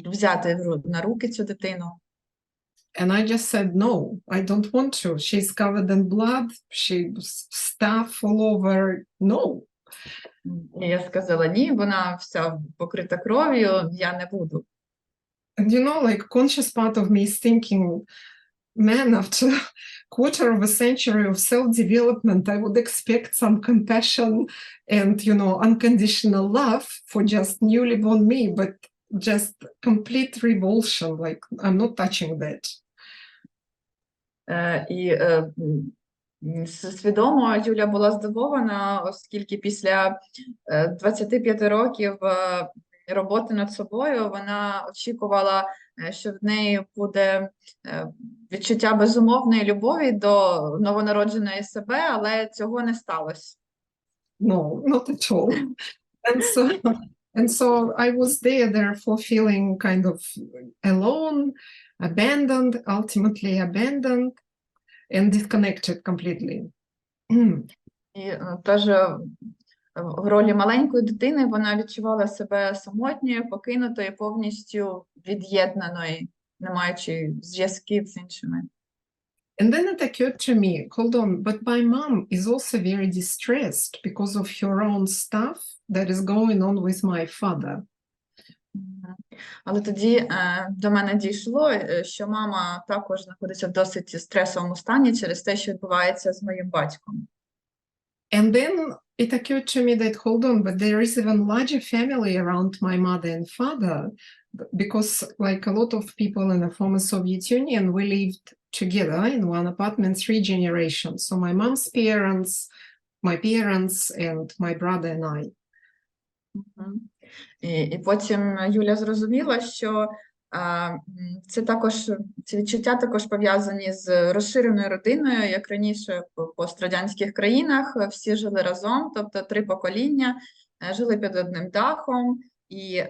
C: Взяти на руки цю дитину.
D: And I just said, no, I don't want to. She's covered in blood, she's stuff all over, no.
C: І я сказала, ні, вона вся покрита кров'ю, я не буду.
D: And you know, like, conscious part of me is thinking, man, after a quarter of a century of self-development, I would expect some compassion and, you know, unconditional love for just newly born me, but just complete revulsion, like, I'm not touching that.
C: І свідомо Юля була здивована, оскільки після 25 років роботи над собою вона очікувала, що в неї буде відчуття безумовної любові до новонародженої себе, але цього не сталося.
D: No, not at all. And so I was there, therefore feeling kind of alone, abandoned, ultimately abandoned, and disconnected completely.
C: І теж в ролі маленької дитини вона відчувала себе самотньою, покинутою, повністю від'єднаною, не маючи зв'язків з іншими.
D: And then it occurred to me, hold on, but my mom is also very distressed because of her own stuff that is going on with my father.
C: Але тоді до мене дійшло, що мама також знаходиться в досить стресовому стані через те, що відбувається з моїм батьком.
D: And then it occurred to me that, hold on, but there is even larger family around my mother and father, because like a lot of people in the former Soviet Union, we lived together in one apartment 3 generations. So my mom's parents, my parents, and my brother and I.
C: І потім Юля зрозуміла, що ці відчуття також пов'язані з розширеною родиною, як раніше в пострадянських країнах, всі жили разом, тобто 3 покоління жили під одним дахом, і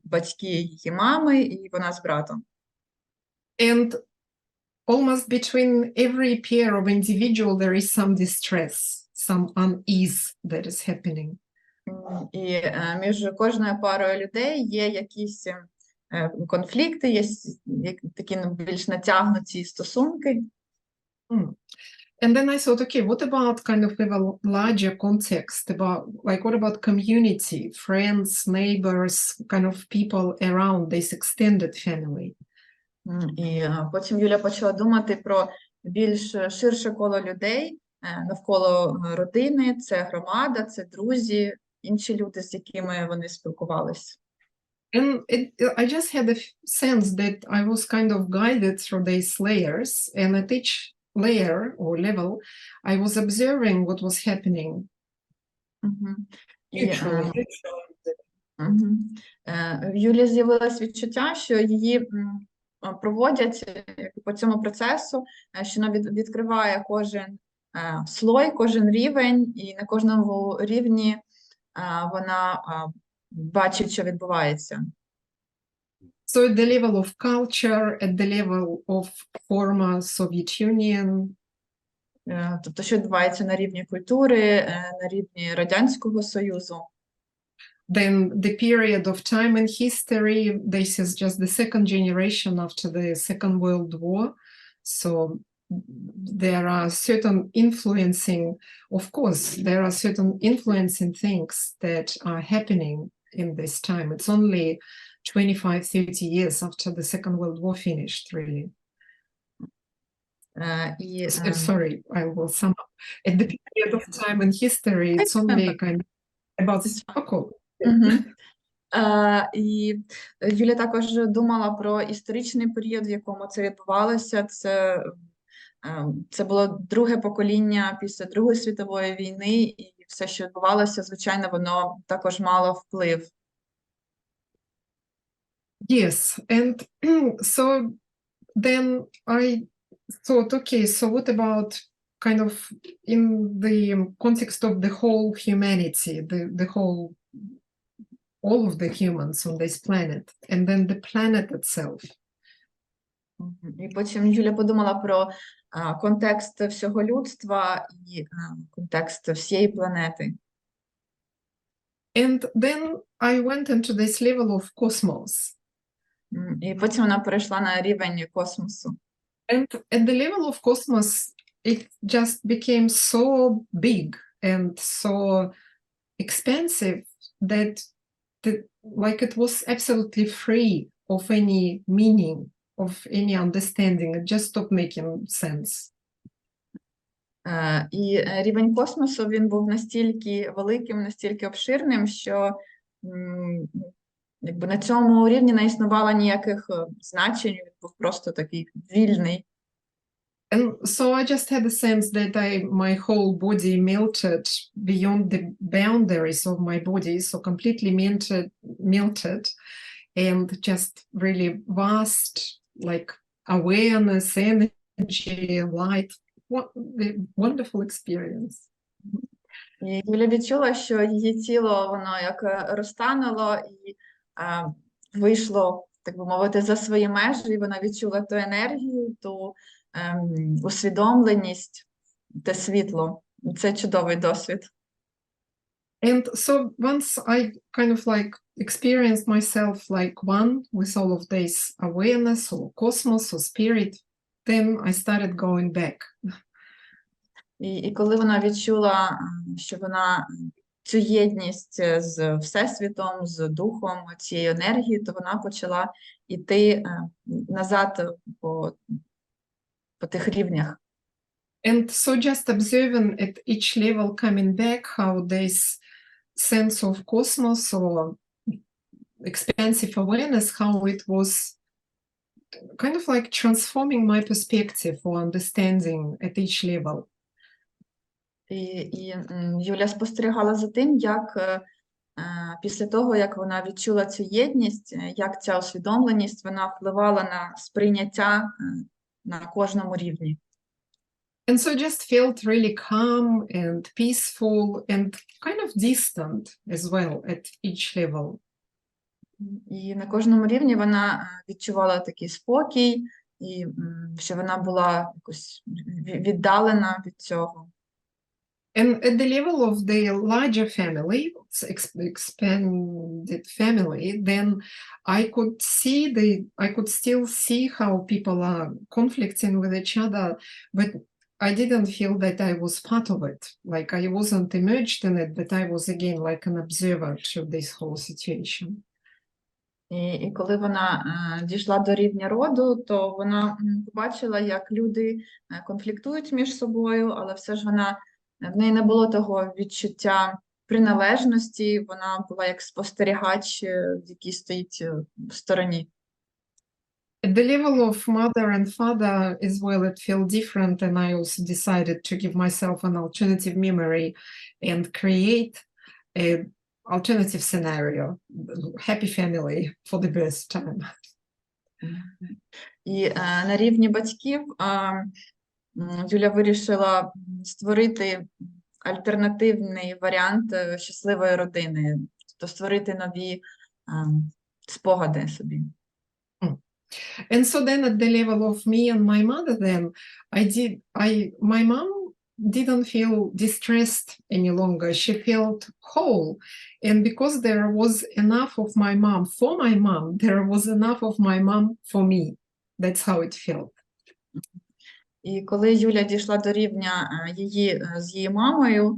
C: батьки її мами, і вона з братом.
D: And almost between every pair of individual there is some distress, some unease that is happening.
C: І між кожною парою людей є якісь конфлікти, є такі більш натягнуті стосунки.
D: And then I thought, okay, what about kind of a larger context, about like what about community, friends, neighbors, kind of people around this extended family?
C: І потім Юля почала думати про більш ширше коло людей навколо родини, це громада, це друзі, інші люди, з якими вони спілкувалися.
D: And I just had a sense that I was kind of guided through these layers, and at each layer or level, I was observing what was happening.
C: В Юлі з'явилось відчуття, що її проводять по цьому процесу, що вона відкриває кожен слой, кожен рівень, і на кожному рівні вона бачить, що відбувається.
D: So at the level of culture, at the level of former Soviet Union,
C: Тобто, що відбувається на рівні культури, на рівні Радянського Союзу.
D: Then the period of time in history, this is just the second generation after the Second World War. So there are certain influencing, of course, there are certain influencing things that are happening in this time. It's only 25-30 years after the Second World War finished, really. Sorry, I will sum up. At the period of time in history, it's only kind of about the struggle.
C: І Юля також думала про історичний період, в якому це відбувалося. Це було друге покоління після Другої світової війни, і все, що відбувалося, звичайно, воно також мало вплив.
D: Yes, and so then I thought, okay, so what about kind of in the context of the whole humanity, the whole, all of the humans on this planet, and then the planet itself.
C: І потім Юля подумала про контекст всього людства і контекст всієї планети.
D: And then I went into this level of cosmos.
C: І потім вона перейшла на рівень космосу.
D: And at the level of cosmos, it just became so big and so expansive that like it was absolutely free of any meaning, of any understanding. It just stopped making sense.
C: І рівень космосу, він був настільки великим, настільки обширним, що якби на цьому рівні не існувало ніяких значень, він був просто такий вільний.
D: And so I just had the sense that my whole body melted beyond the boundaries of my body, so completely melted, and just really vast, like awareness, energy, light. What a wonderful experience.
C: І Юля відчула, що її тіло, воно як розтануло і вийшло, так би мовити, за свої межі, і вона відчула ту енергію, ту усвідомленість, те світло. Це чудовий досвід.
D: And so once I kind of like experienced myself like one with all of this awareness or cosmos or spirit, then I started going back.
C: І коли вона відчула, що вона цю єдність з Всесвітом, з Духом, цією енергією, то вона почала йти назад по тих рівнях.
D: And so just observing at each level coming back how this sense of cosmos or expansive awareness, how it was kind of like transforming my perspective or understanding at each level.
C: І Юля спостерігала за тим, як після того, як вона відчула цю єдність, як ця усвідомленість, вона впливала на сприйняття на кожному рівні.
D: And so I just felt really calm and peaceful and kind of distant as well at each level.
C: І на кожному рівні вона відчувала такий спокій, і що вона була якось віддалена від цього.
D: And at the level of the larger family, expanded family, then I could still see how people are conflicting with each other, but I didn't feel that I was part of it. Like I wasn't immersed in it, but I was again like an observer to this whole situation.
C: І коли вона дійшла до рівня роду, то вона побачила, як люди конфліктують між собою, але все ж в неї не було того відчуття приналежності, вона була як спостерігач, який стоїть в стороні.
D: At the level of mother and father as well, it felt different, and I also decided to give myself an alternative memory and create an alternative scenario, happy family for the birth time.
C: І на рівні батьків Юля вирішила створити альтернативний варіант щасливої родини, тобто створити нові спогади собі.
D: And so then at the level of me and my mother, then my mom didn't feel distressed any longer. She felt whole. And because there was enough of my mom for my mom, there was enough of my mom for me. That's how it felt.
C: І коли Юля дійшла до рівня з її мамою,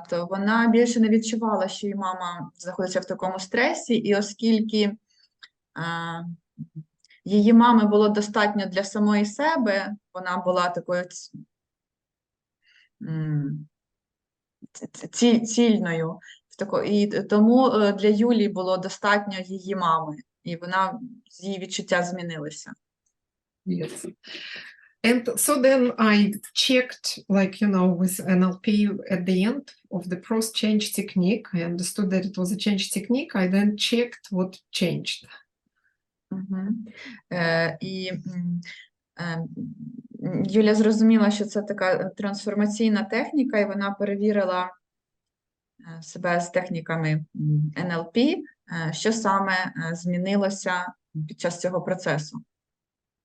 C: то вона більше не відчувала, що її мама знаходиться в такому стресі, і оскільки її мами було достатньо для самої себе, вона була такою цільною, і тому для Юлії було достатньо її мами, і її відчуття змінилися.
D: Yes. And so then I checked, like, with NLP at the end of the process change technique. I understood that it was a change technique. I then checked what changed.
C: І Юля зрозуміла, що це така трансформаційна техніка, і вона перевірила себе з техніками НЛП, що саме змінилося під час цього процесу.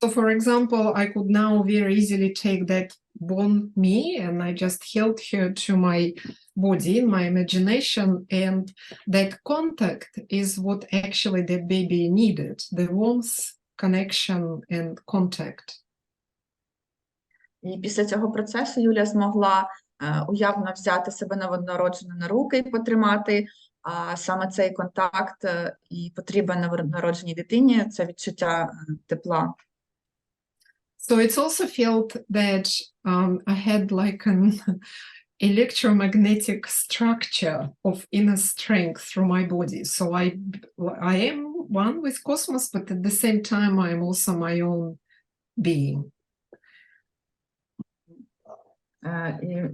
D: So, for example, I could now very easily take that born me and I just held her to my body, in my imagination, and that contact is what actually that baby needed, the warmth, connection and contact.
C: І після цього процесу Юля змогла уявно взяти себе новонароджену на руки і потримати, а саме цей контакт і потреба новонародженій дитині – це відчуття тепла.
D: So it's also felt that I had like an electromagnetic structure of inner strength through my body. So I am one with cosmos, but at the same time I am also my own being.
C: І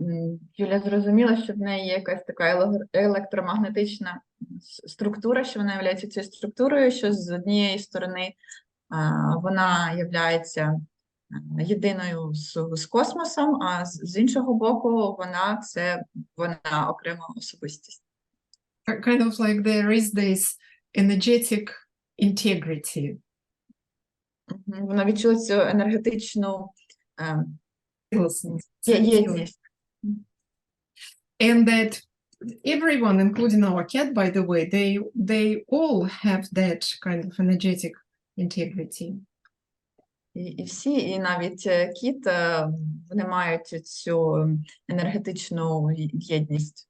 C: Юля зрозуміла, що в неї є якась така електромагнетична структура, що вона є цією структурою, що з однієї сторони вона є єдиною з космосом, а з іншого боку вона окрема особистість.
D: Kind of like there is this energetic integrity.
C: Вона відчула цю енергетичну єдність.
D: And that everyone, including our cat, by the way, they all have that kind of energetic integrity.
C: І всі, і навіть кіт, вони мають цю енергетичну єдність.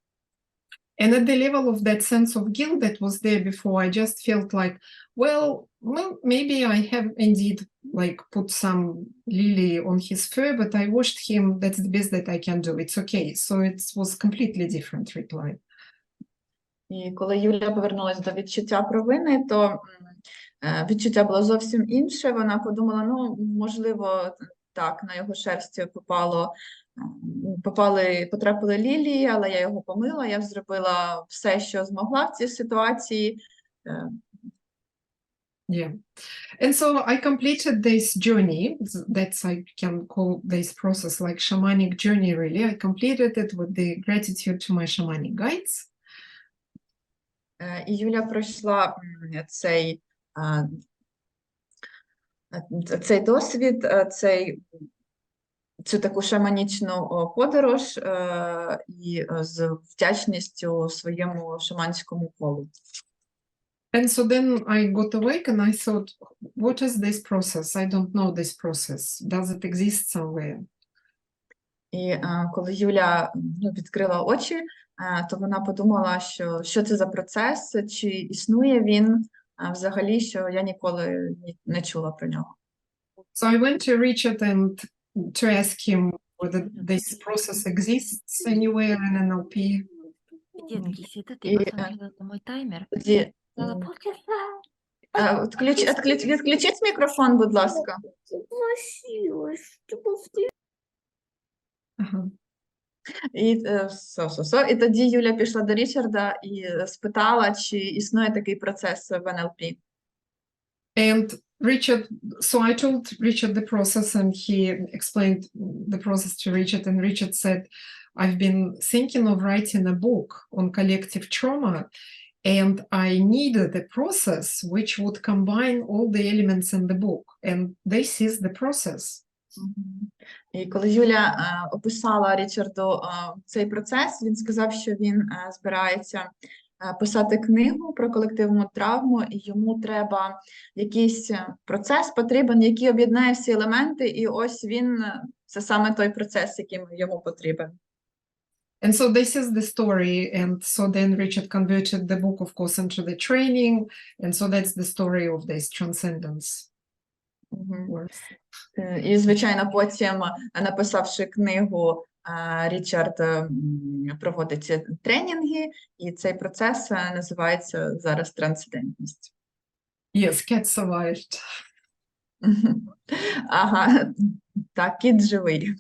D: And at the level of that sense of guilt that was there before, I just felt like, well, maybe I have indeed like put some lily on his fur, but I washed him. That's the best that I can do. It's okay. So it was completely different reply.
C: І коли Юля повернулася до відчуття провини, то відчуття було зовсім інше. Вона подумала, можливо, так, на його шерсті потрапили лілії, але я його помила, я зробила все, що змогла в цій ситуації.
D: Yeah. And so I completed this journey, that's I can call this process like shamanic journey really. I completed it with the gratitude to my shamanic guides.
C: І Юля пройшла цей досвід, цю таку шаманічну подорож і з вдячністю своєму шаманському колу.
D: And so then I got awake and I thought, what is this process? I don't know this process. Does it exist somewhere?
C: І коли Юля відкрила очі, то вона подумала, що це за процес, чи існує він взагалі, що я ніколи не чула про нього.
D: So I went to Richard and to ask him whether this process exists anywhere in NLP.
E: Детки, Света, ты посмотрела мой таймер?
C: Тоді відключіть мікрофон, будь ласка.
D: Ага.
C: І тоді Юля пішла до Річарда і спитала, чи існує такий процес в НЛП.
D: And Richard, so I told Richard the process and he explained the process to Richard, and Richard said, I've been thinking of writing a book on collective trauma, and I needed a process which would combine all the elements in the book, and this is the process.
C: Мгм. І коли Юля описала Річарду цей процес, він сказав, що він збирається писати книгу про колективну травму, і йому треба якийсь процес потрібен, який об'єднає всі елементи, і ось він, це саме той процес, який йому потрібен.
D: And so this is the story. And so then Richard converted the book, of course, into the training. And so that's the story of this transcendence.
C: Мгм.
D: works.
C: І, звичайно, потім, написавши книгу, Річард проводить тренінги, і цей процес називається зараз трансцендентність.
D: Yes, cat survived.
C: Ага, так, кіт живий.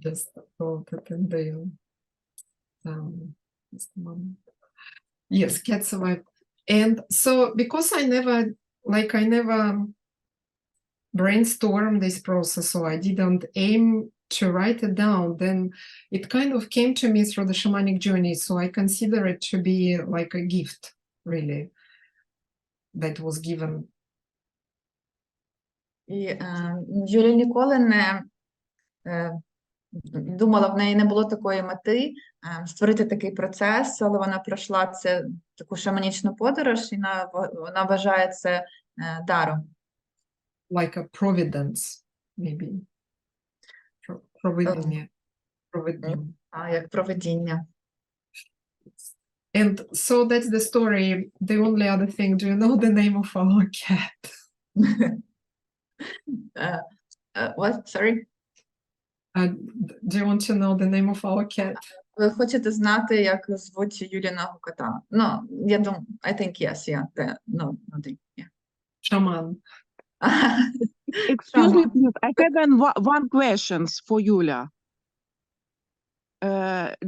D: Just wrote it in there. Just a moment. Yes, cat survived. And so because I never brainstormed this process, so I didn't aim to write it down, then it kind of came to me through the shamanic journey. So I consider it to be like a gift, really, that was given.
C: І Юля ніколи не думала, в неї не було такої мети створити такий процес, але вона пройшла таку шаманічну подорож, і вона вважає це даром.
D: Like a providence, maybe. Провидіння.
C: Як провидіння.
D: And so that's the story. The only other thing, do you know the name of our cat?
C: What? Sorry?
D: Do you want to know the name of our cat?
C: Ви хочете знати, як звуть Юліного кота? No, я думаю, I think yes, yeah. No, yeah.
D: Shaman.
F: Excuse me, please. I have one question for Yulia.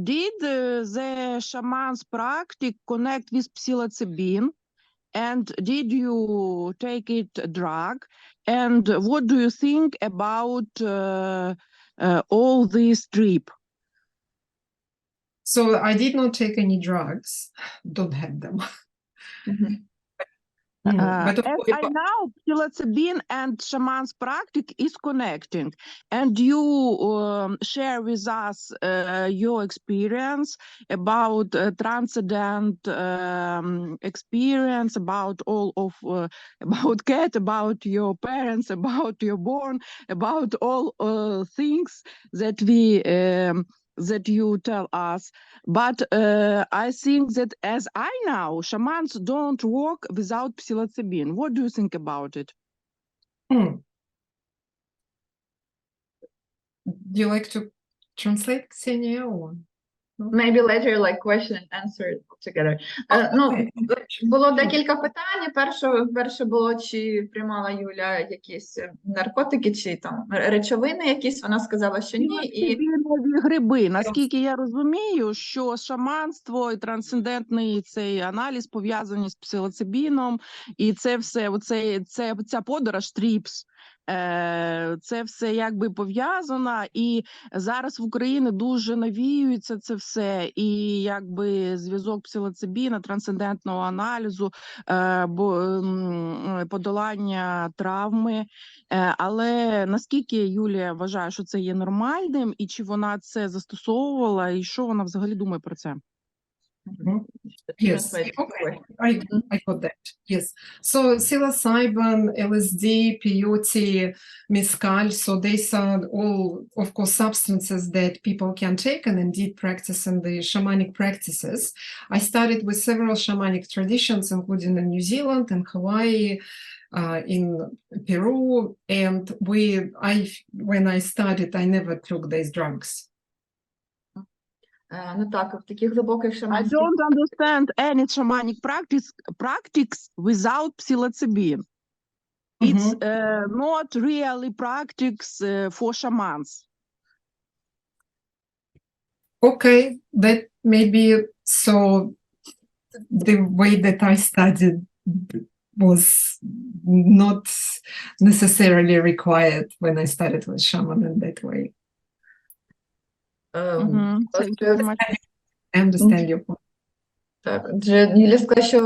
F: Did the shaman's practice connect with psilocybin? And did you take it drug? And what do you think about all this trip?
D: So I did not take any drugs. Don't have them. But of
F: As
D: course,
F: I know, psilocybin and shaman's practice is connecting, and you share with us your experience about transcendent experience, about all of about cat, about your parents, about your born, about all things that we. That you tell us, but I think that as I know, shamans don't work without psilocybin. What do you think about it?
D: do you like to translate, Ksenia? Or?
C: Maybe later, like question and answer together.
D: Okay.
C: Було декілька питань. Перше було, чи приймала Юля якісь наркотики, чи там речовини якісь. Вона сказала, що ні. І
F: Псилоцибінові гриби. Наскільки я розумію, що шаманство і трансцендентний цей аналіз пов'язані з псилоцибіном, і це все, ця подорож тріпс, це все якби пов'язано, і зараз в Україні дуже навіюється це все, і якби зв'язок псилоцибіна, трансцендентного аналізу, подолання травми. Але наскільки Юлія вважає, що це є нормальним, і чи вона це застосовувала, і що вона взагалі думає про це?
D: Yes, okay, I got that. Yes. So psilocybin, LSD, peyote, mescal, so these are all, of course, substances that people can take and indeed practice in the shamanic practices. I started with several shamanic traditions, including in New Zealand and Hawaii, in Peru, and when I started, I never took these drugs.
C: ну так, в таких глибоких
F: I
C: шаманських...
F: don't understand any shamanic practice without psilocybin. It's not really practice for shamans.
D: Okay, that may be so. The way that I studied was not necessarily required when I started with shaman in that way.
F: Thank you very much.
D: I understand your point.
C: Так, Юля сказала, що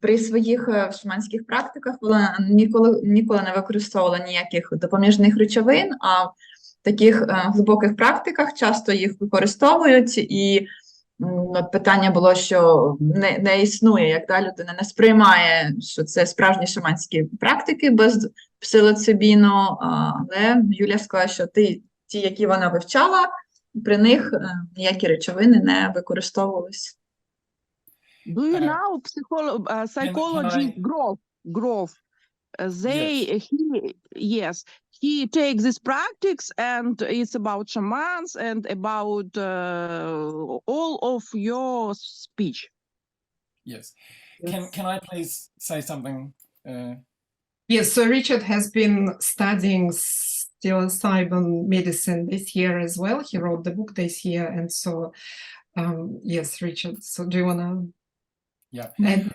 C: при своїх шаманських практиках вона ніколи не використовувала ніяких допоміжних речовин, а в таких глибоких практиках часто їх використовують, і питання було, що не існує, як людина не сприймає, що це справжні шаманські практики без псилоцибіну, але Юлія сказала, що ті, які вона вивчала, при них ніякі речовини не використовувалися.
F: Do you know psychology
B: I-
F: growth? He takes this practice and it's about shamans and about all of your speech.
B: Yes. Can I please say something?
D: Yes, so Richard has been studying psilocybin medicine this year as well. He wrote the book this year, and so yes, Richard. So do you want to?
B: Yeah.
F: Mhm.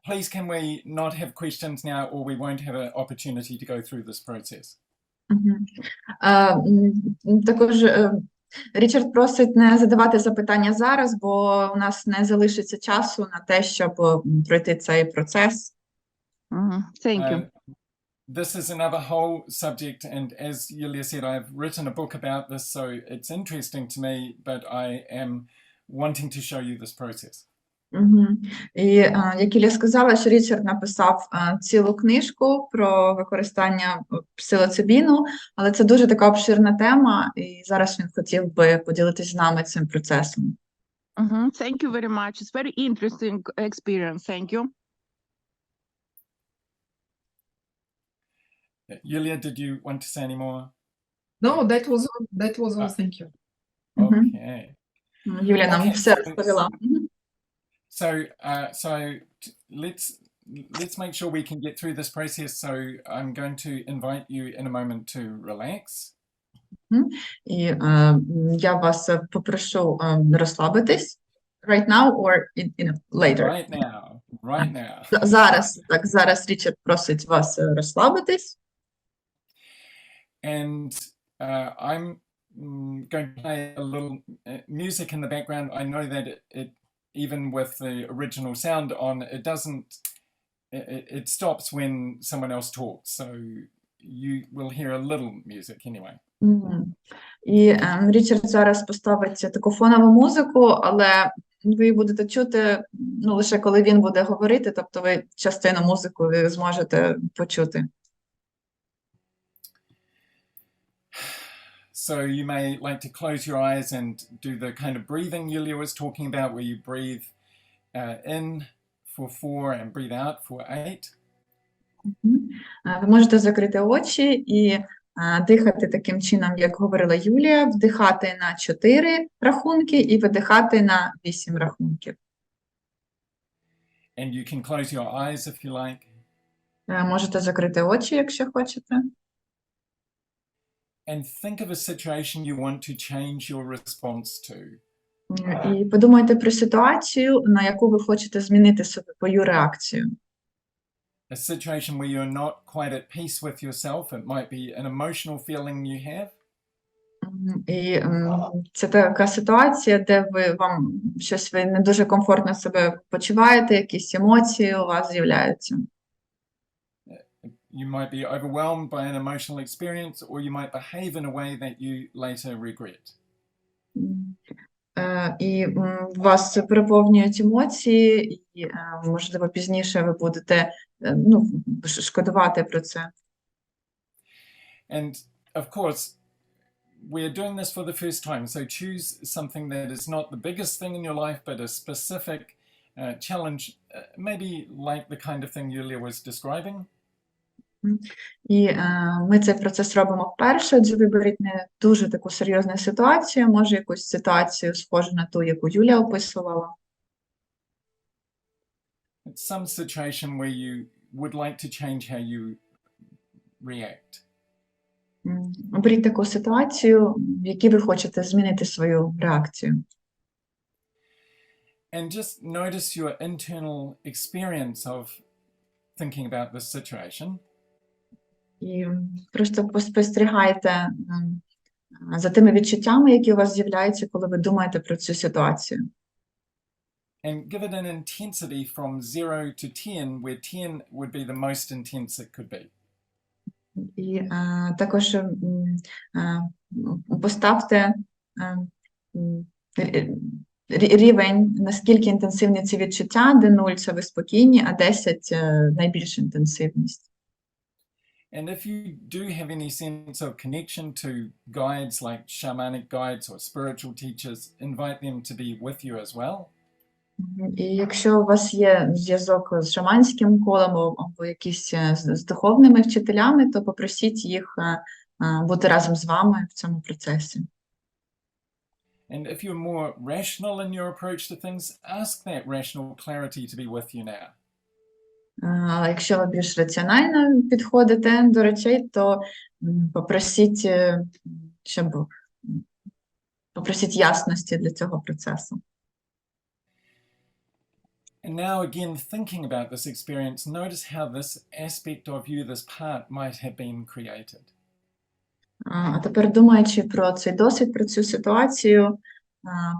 B: Please can we not have questions now, or we won't have an opportunity to go through this process?
C: Також Річард просить не задавати запитання зараз, бо у нас не залишиться часу на те, щоб пройти цей процес.
F: Thank you.
B: This is another whole subject, and as Yulia said, I've written a book about this, so it's interesting to me, but I am wanting to show you this process.
C: І як Юлія сказала, що Річард написав цілу книжку про використання псилоцибіну, але це дуже така обширна тема, і зараз він хотів би поділитися з нами цим процесом.
F: Thank you very much. It's very interesting experience. Thank you.
B: Yulia, did you want to say any more?
D: No, that was all. Thank you.
B: Okay.
C: Юлія нам
B: Okay,
C: все розповіла.
B: So let's make sure we can get through this process. So I'm going to invite you in a moment to relax.
C: І я вас попрошу розслабитись right now or later.
B: Right now.
C: Зараз Річард просить вас розслабитись.
B: And I'm going to play a little music in the background. I know that it even with the original sound on, it stops when someone else talks. So you will hear a little music anyway.
C: І Річард зараз поставить таку фонову музику, але ви будете чути, лише коли він буде говорити, тобто ви частину музику ви зможете почути.
B: So you may like to close your eyes and do the kind of breathing Yulia was talking about, where you breathe in for 4 and breathe out for 8.
C: Ви можете закрити очі і дихати таким чином, як говорила Юлія, вдихати на 4 рахунки і видихати на 8 рахунків.
B: And you can close your eyes if you like.
C: Можете закрити очі, якщо хочете.
B: And think of a situation you want to change your response to.
C: І подумайте про ситуацію, на яку ви хочете змінити свою реакцію.
B: A situation where you're not quite at peace with yourself. It might be an emotional feeling you have.
C: І це така ситуація, де ви не дуже комфортно себе почуваєте, якісь емоції у вас з'являються.
B: You might be overwhelmed by an emotional experience, or you might behave in a way that you later regret.
C: І вас переповнюють емоції, і, можливо, пізніше ви будете шкодувати про це.
B: And of course, we're doing this for the first time, so choose something that is not the biggest thing in your life, but a specific challenge, maybe like the kind of thing Yulia was describing.
C: І ми цей процес робимо вперше, отже, виберіть не дуже таку серйозну ситуацію, може якусь ситуацію схожу на ту, яку Юлія описувала.
B: It's some situation where you would like to change how you react.
C: Оберіть таку ситуацію, в якій ви хочете змінити свою реакцію.
B: And just notice your internal experience of thinking about this situation.
C: І просто поспостерігайте за тими відчуттями, які у вас з'являються, коли ви думаєте про цю ситуацію.
B: and give it an intensity from 0 to 10, where 10 would be the most intense it could be.
C: І також поставте рівень, наскільки інтенсивні ці відчуття, де 0 – це ви спокійні, а 10 – найбільша інтенсивність.
B: And if you do have any sense of connection to guides like shamanic guides or spiritual teachers, invite them to be with you as well.
C: І якщо у вас є зв'язок з шаманським колом або якісь з духовними вчителями, то попросіть їх бути разом з вами в цьому процесі.
B: And if you're more rational in your approach to things, ask that rational clarity to be with you now.
C: А якщо ви більш раціонально підходите до речей, то попросіть ясності для цього процесу.
B: And now again, thinking about this experience, notice how this aspect of you, this part, might have been created.
C: А тепер, думаючи про цей досвід, про цю ситуацію,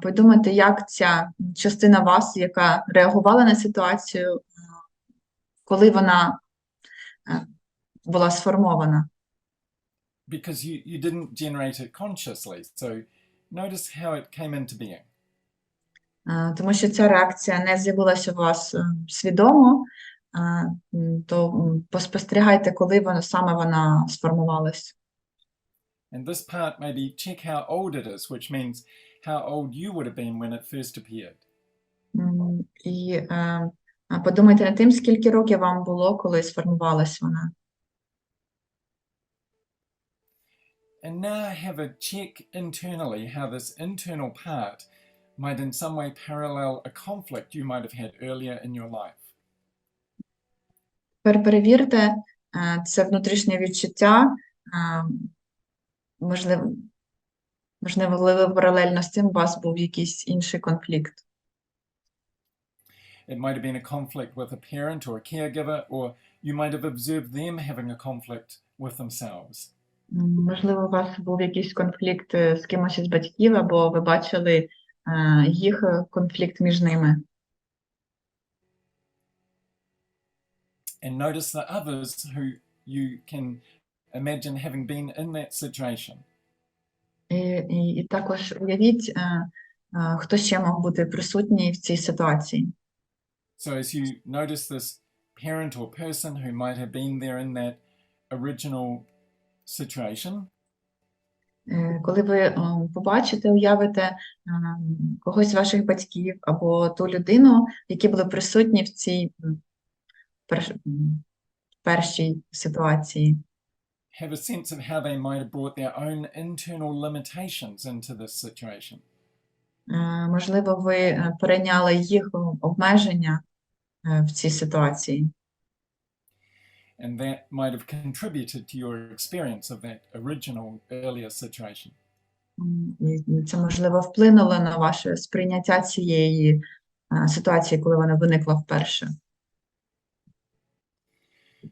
C: подумайте, як ця частина вас, яка реагувала на ситуацію, коли вона була сформована.
B: Because you didn't generate it consciously, so notice how it came into being.
C: Тому що ця реакція не з'явилася у вас свідомо, то поспостерігайте, коли саме вона сформувалась.
B: And this part, maybe check how old it is, which means how old you would have been when it first appeared.
C: І подумайте над тим, скільки років вам було, коли сформувалась вона.
B: And now have a check internally how this internal part might in some way parallel a conflict you might have had earlier in your life.
C: Тепер перевірте це внутрішнє відчуття, можливо, паралельно з цим у вас був якийсь інший конфлікт.
B: It might have been a conflict with a parent or a caregiver, or you might have observed them having a conflict with themselves.
C: Можливо, у вас був якийсь конфлікт з кимось із батьків, або ви бачили їх конфлікт між ними.
B: And notice the others who you can imagine having been in that situation.
C: І також уявіть, хто ще мог бути присутній в цій ситуації.
B: So as you notice this parent or person who might have been there in that original situation,
C: коли ви побачите, уявите когось з ваших батьків або ту людину, які були присутні в цій першій ситуації.
B: have a sense of how they might have brought their own internal limitations into this situation.
C: Можливо, ви перейняли їх обмеження в цій ситуації.
B: And that might have contributed to your experience of that original earlier situation.
C: І це, можливо, вплинуло на ваше сприйняття цієї ситуації, коли вона виникла вперше.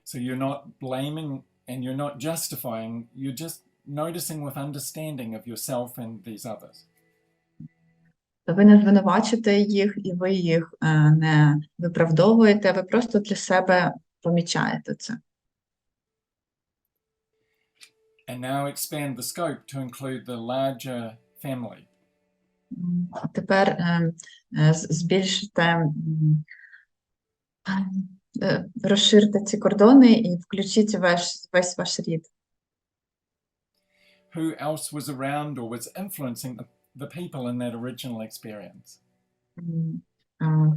B: So you're not blaming and you're not justifying, you're just noticing with understanding of yourself and these others.
C: Ви не звинувачуєте їх, і ви їх не виправдовуєте, ви просто для себе помічаєте це.
B: And now expand the scope to include the larger family.
C: А тепер збільшите, розширте ці кордони і включіть весь ваш рід.
B: Who else was around or was influencing the people in that original experience?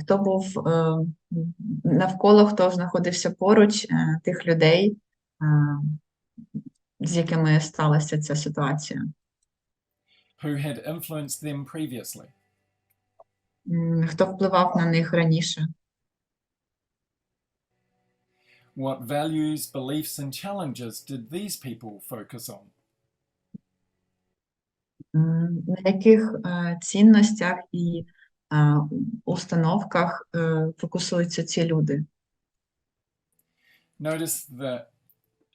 C: Хто був навколо, хто знаходився поруч тих людей, з якими сталася ця ситуація?
B: Who had influenced them previously?
C: Хто впливав на них раніше?
B: What values, beliefs, and challenges did these people focus on?
C: На яких цінностях і установках фокусуються ці люди?
B: Notice the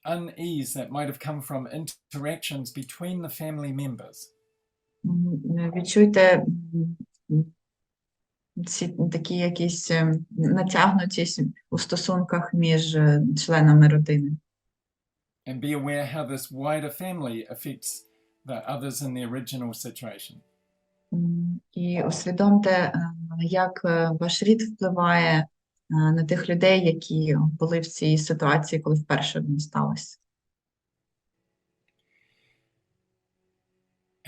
B: unease that might have come from interactions between the family members.
C: Відчуйте ці такі якісь натягнутість у стосунках між членами родини.
B: And be aware how this wider family affects the others in the original situation.
C: І усвідомте, як ваш рід впливає на тих людей, які були в цій ситуації, коли вперше воно сталося.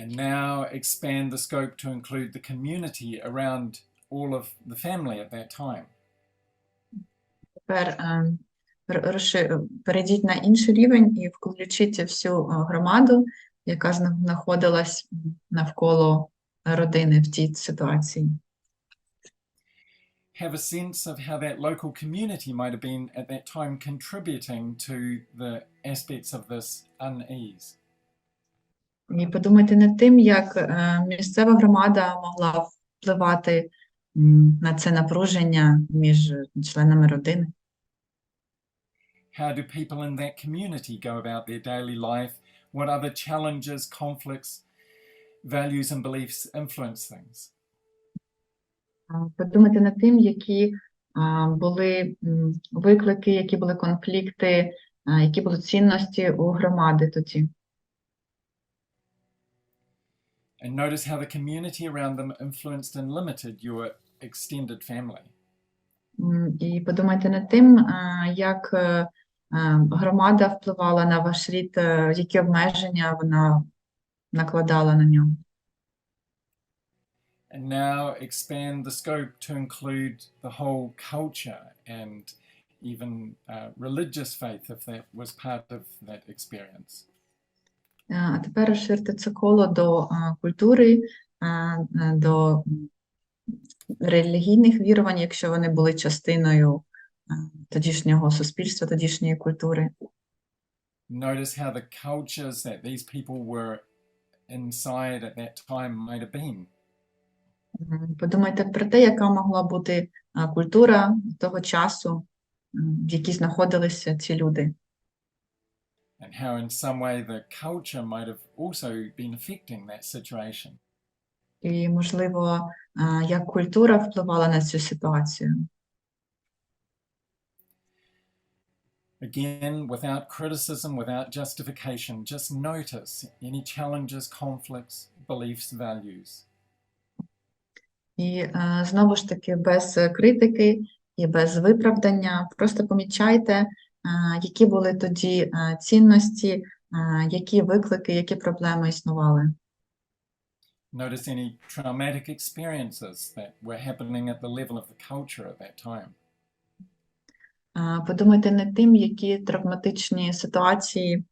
B: And now expand the scope to include the community around all of the family at that time.
C: Тепер перейдіть на інший рівень і включіть всю громаду, яка знаходилась навколо родини в тій ситуації.
B: Have a sense of how that local community might have been at that time contributing to the aspects of this unease.
C: І подумайте над тим, як місцева громада могла впливати на це напруження між членами родини.
B: How do people in that community go about their daily life? What other challenges, conflicts, values and beliefs influence things?
C: Подумайте над тим, які були виклики, які були конфлікти, які були цінності у громади тоді.
B: And notice how the community around them influenced and limited your extended family.
C: І подумайте над тим, як громада впливала на ваш рід, які обмеження вона накладала на нього.
B: And now expand the scope to include the whole culture and even religious faith, if that was part of that experience.
C: А тепер розширте це коло до культури, до релігійних вірувань, якщо вони були частиною тодішнього суспільства, тодішньої культури.
B: Notice how the cultures that these people were inside at that time might have been.
C: Подумайте про те, яка могла бути культура того часу, в якій знаходилися ці люди.
B: And how in some way the culture might have also been affecting that situation.
C: І, можливо, як культура впливала на цю ситуацію.
B: Again, without criticism, without justification, just notice any challenges, conflicts, beliefs, values.
C: І знову ж таки, без критики і без виправдання, просто помічайте, які були тоді цінності, які виклики, які проблеми існували.
B: Notice any traumatic experiences that were happening at the level of the culture at that time.
C: Подумайте над тим, які травматичні ситуації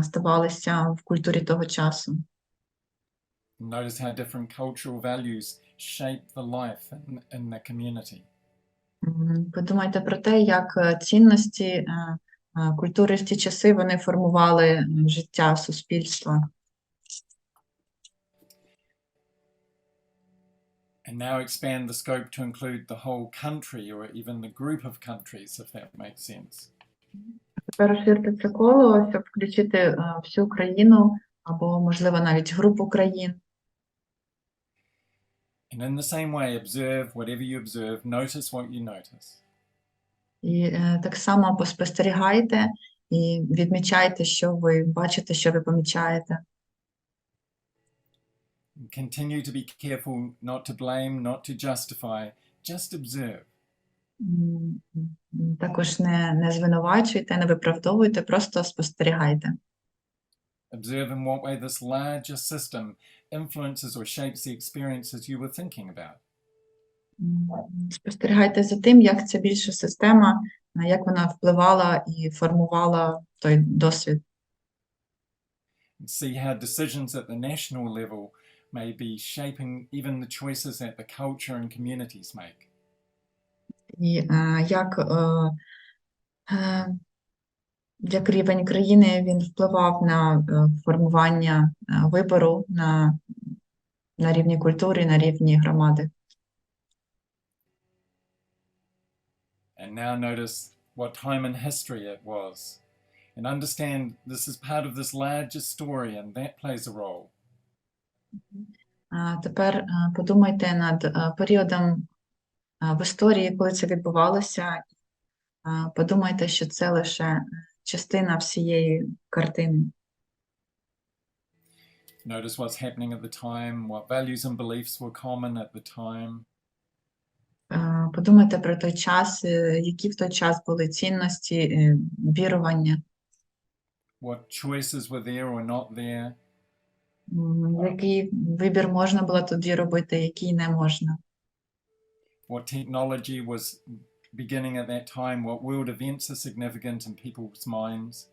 C: ставалися в культурі того часу.
B: Notice how different cultural values shape the life in the community.
C: Подумайте про те, як цінності культури в ті часи вони формували життя суспільства.
B: And now expand the scope to include the whole country or even the group of countries, if that makes sense.
C: Тепер розширте це коло, щоб включити всю країну або, можливо, навіть групу країн.
B: And in the same way, observe whatever you observe, notice what you notice.
C: І так само поспостерігайте і відмічайте, що ви бачите, що ви помічаєте.
B: Continue to be careful not to blame, not to justify, just observe.
C: Також не звинувачуйте, не виправдовуйте, просто спостерігайте.
B: Observe in what way this larger system influences or shapes the experiences you were thinking about.
C: Спостерігайте за тим, як ця більша система, як вона впливала і формувала той досвід.
B: And see how decisions at the national level may be shaping even the choices that the culture and communities make.
C: І як рівень країни він впливав на формування вибору на рівні культури, на рівні громади.
B: And now notice what time in history it was. And understand this is part of this larger story and that plays a role.
C: Тепер подумайте над періодом в історії, коли це відбувалося, подумайте, що це лише частина всієї картини.
B: Notice what's happening at the time, what values and beliefs were common at the time.
C: Подумайте про той час, які в той час були цінності, вірування,
B: What choices were there or not there.
C: який вибір можна було тоді робити, який не можна.
B: What technology was beginning at that time, what world events are significant in people's minds.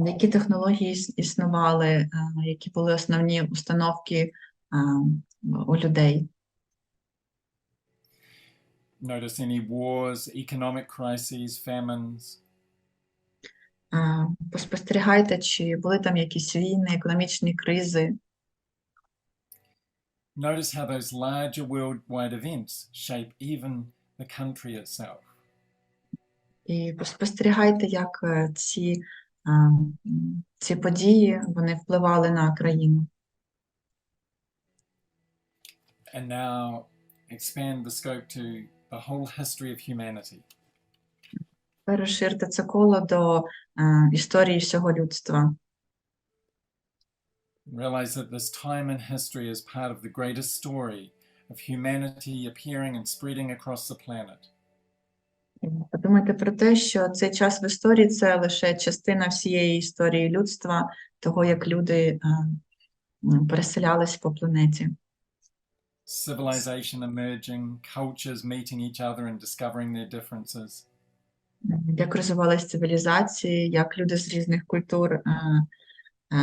C: Які технології існували, які були основні установки у людей.
B: Notice any wars, economic crises, famines.
C: Поспостерігайте, чи були там якісь війни, економічні кризи.
B: Notice how those larger worldwide events shape even the country itself.
C: І спостерігайте, як ці події, вони впливали на країну.
B: And now expand the scope to the whole history of humanity.
C: Тепер розширте це коло до історії всього людства.
B: Realize that this time in history is part of the greatest story of humanity appearing and spreading across the planet.
C: Подумайте про те, що цей час в історії – це лише частина всієї історії людства, того, як люди переселялись по планеті.
B: Civilization emerging, cultures meeting each other and discovering their differences.
C: Як розвивалися цивілізації, як люди з різних культур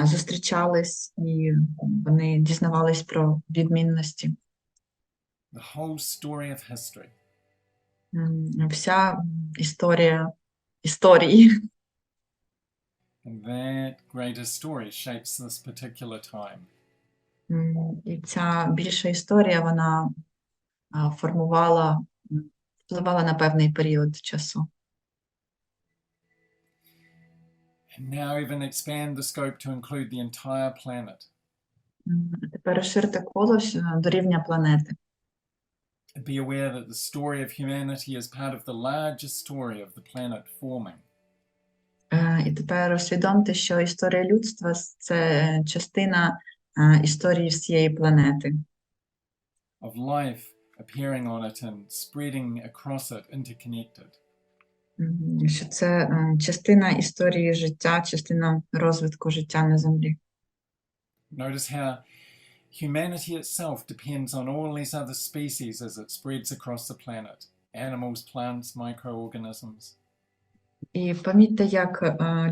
C: зустрічались і вони дізнавались про відмінності.
B: The whole story of history.
C: Вся історія історії.
B: And that greater story shapes this particular time.
C: І ця більша історія, вона впливала на певний період часу.
B: And now even expand the scope to include the entire planet.
C: Тепер розширте коло до рівня планети.
B: Be aware that the story of humanity is part of the larger story of the planet forming.
C: І тепер усвідомте, що історія людства – це частина історії всієї планети.
B: Of life appearing on it and spreading across it, interconnected.
C: Що це частина історії життя, частина розвитку життя на Землі.
B: Notice how humanity itself depends on all these other species as it spreads across the planet. Animals, plants, microorganisms.
C: І помітьте, як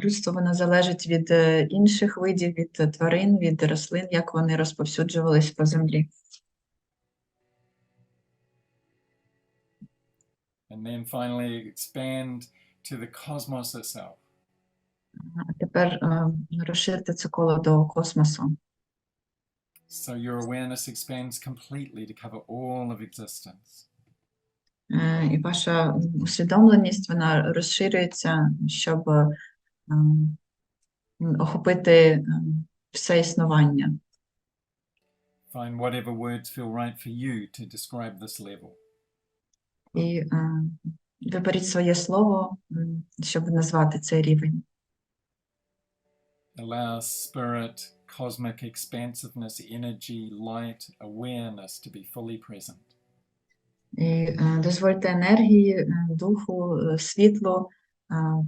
C: людство воно залежить від інших видів, від тварин, від рослин, як вони розповсюджувались по землі.
B: And then finally expand to the cosmos itself.
C: А тепер розширте це коло до космосу.
B: So your awareness expands completely to cover all of existence.
C: І ваша усвідомленість, вона розширюється, щоб охопити все існування.
B: Find whatever words feel right for you to describe this level.
C: І виберіть своє слово, щоб назвати цей рівень.
B: Allow spirit, cosmic expansiveness, energy, light, awareness to be fully present.
C: І дозвольте енергії, духу, світлу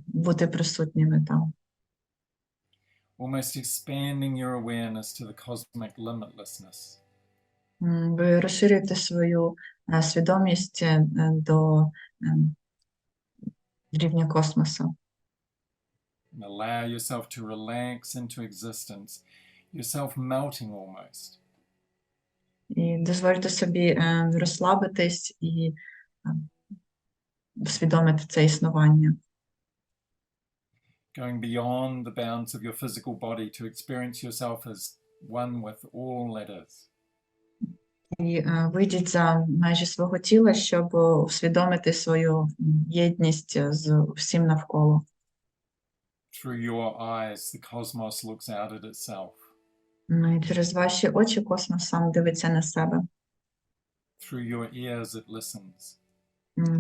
C: бути присутніми там.
B: Almost expanding your awareness to the cosmic limitlessness.
C: Ви розширюєте свою свідомість до рівня космосу.
B: And allow yourself to relax into existence, yourself melting almost.
C: І дозвольте собі розслабитись і усвідомити це існування.
B: Going beyond the bounds of your physical body to experience yourself as one with all that is.
C: І вийдіть за межі свого тіла, щоб усвідомити свою єдність з всім навколо.
B: Through your eyes, the cosmos looks out at itself.
C: І через ваші очі космос сам дивиться на себе.
B: Through your ears it listens.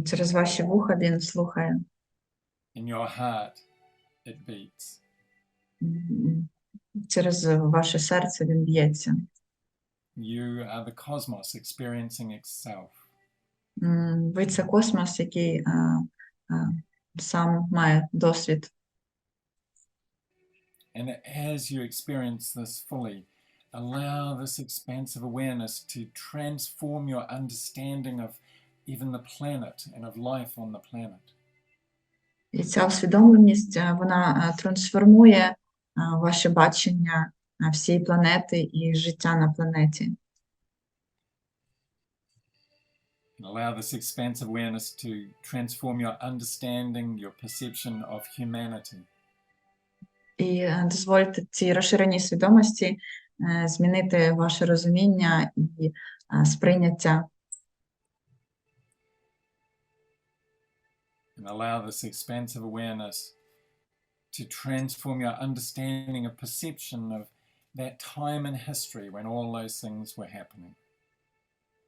C: Через ваші вуха він слухає.
B: In your heart it beats.
C: Через ваше серце він б'ється.
B: You are the cosmos experiencing itself.
C: Ви це космос, який сам має досвід.
B: And as you experience this fully, allow this expansive awareness to transform your understanding of even the planet and of life on the planet.
C: І ця усвідомленість, вона трансформує ваше бачення всієї планети і життя на планеті.
B: And allow this expansive awareness to transform your understanding, your perception of humanity.
C: І дозвольте цій розширеній свідомості змінити ваше розуміння і сприйняття.
B: And allow this expansive awareness to transform your understanding of perception of that time in history when all those things were happening.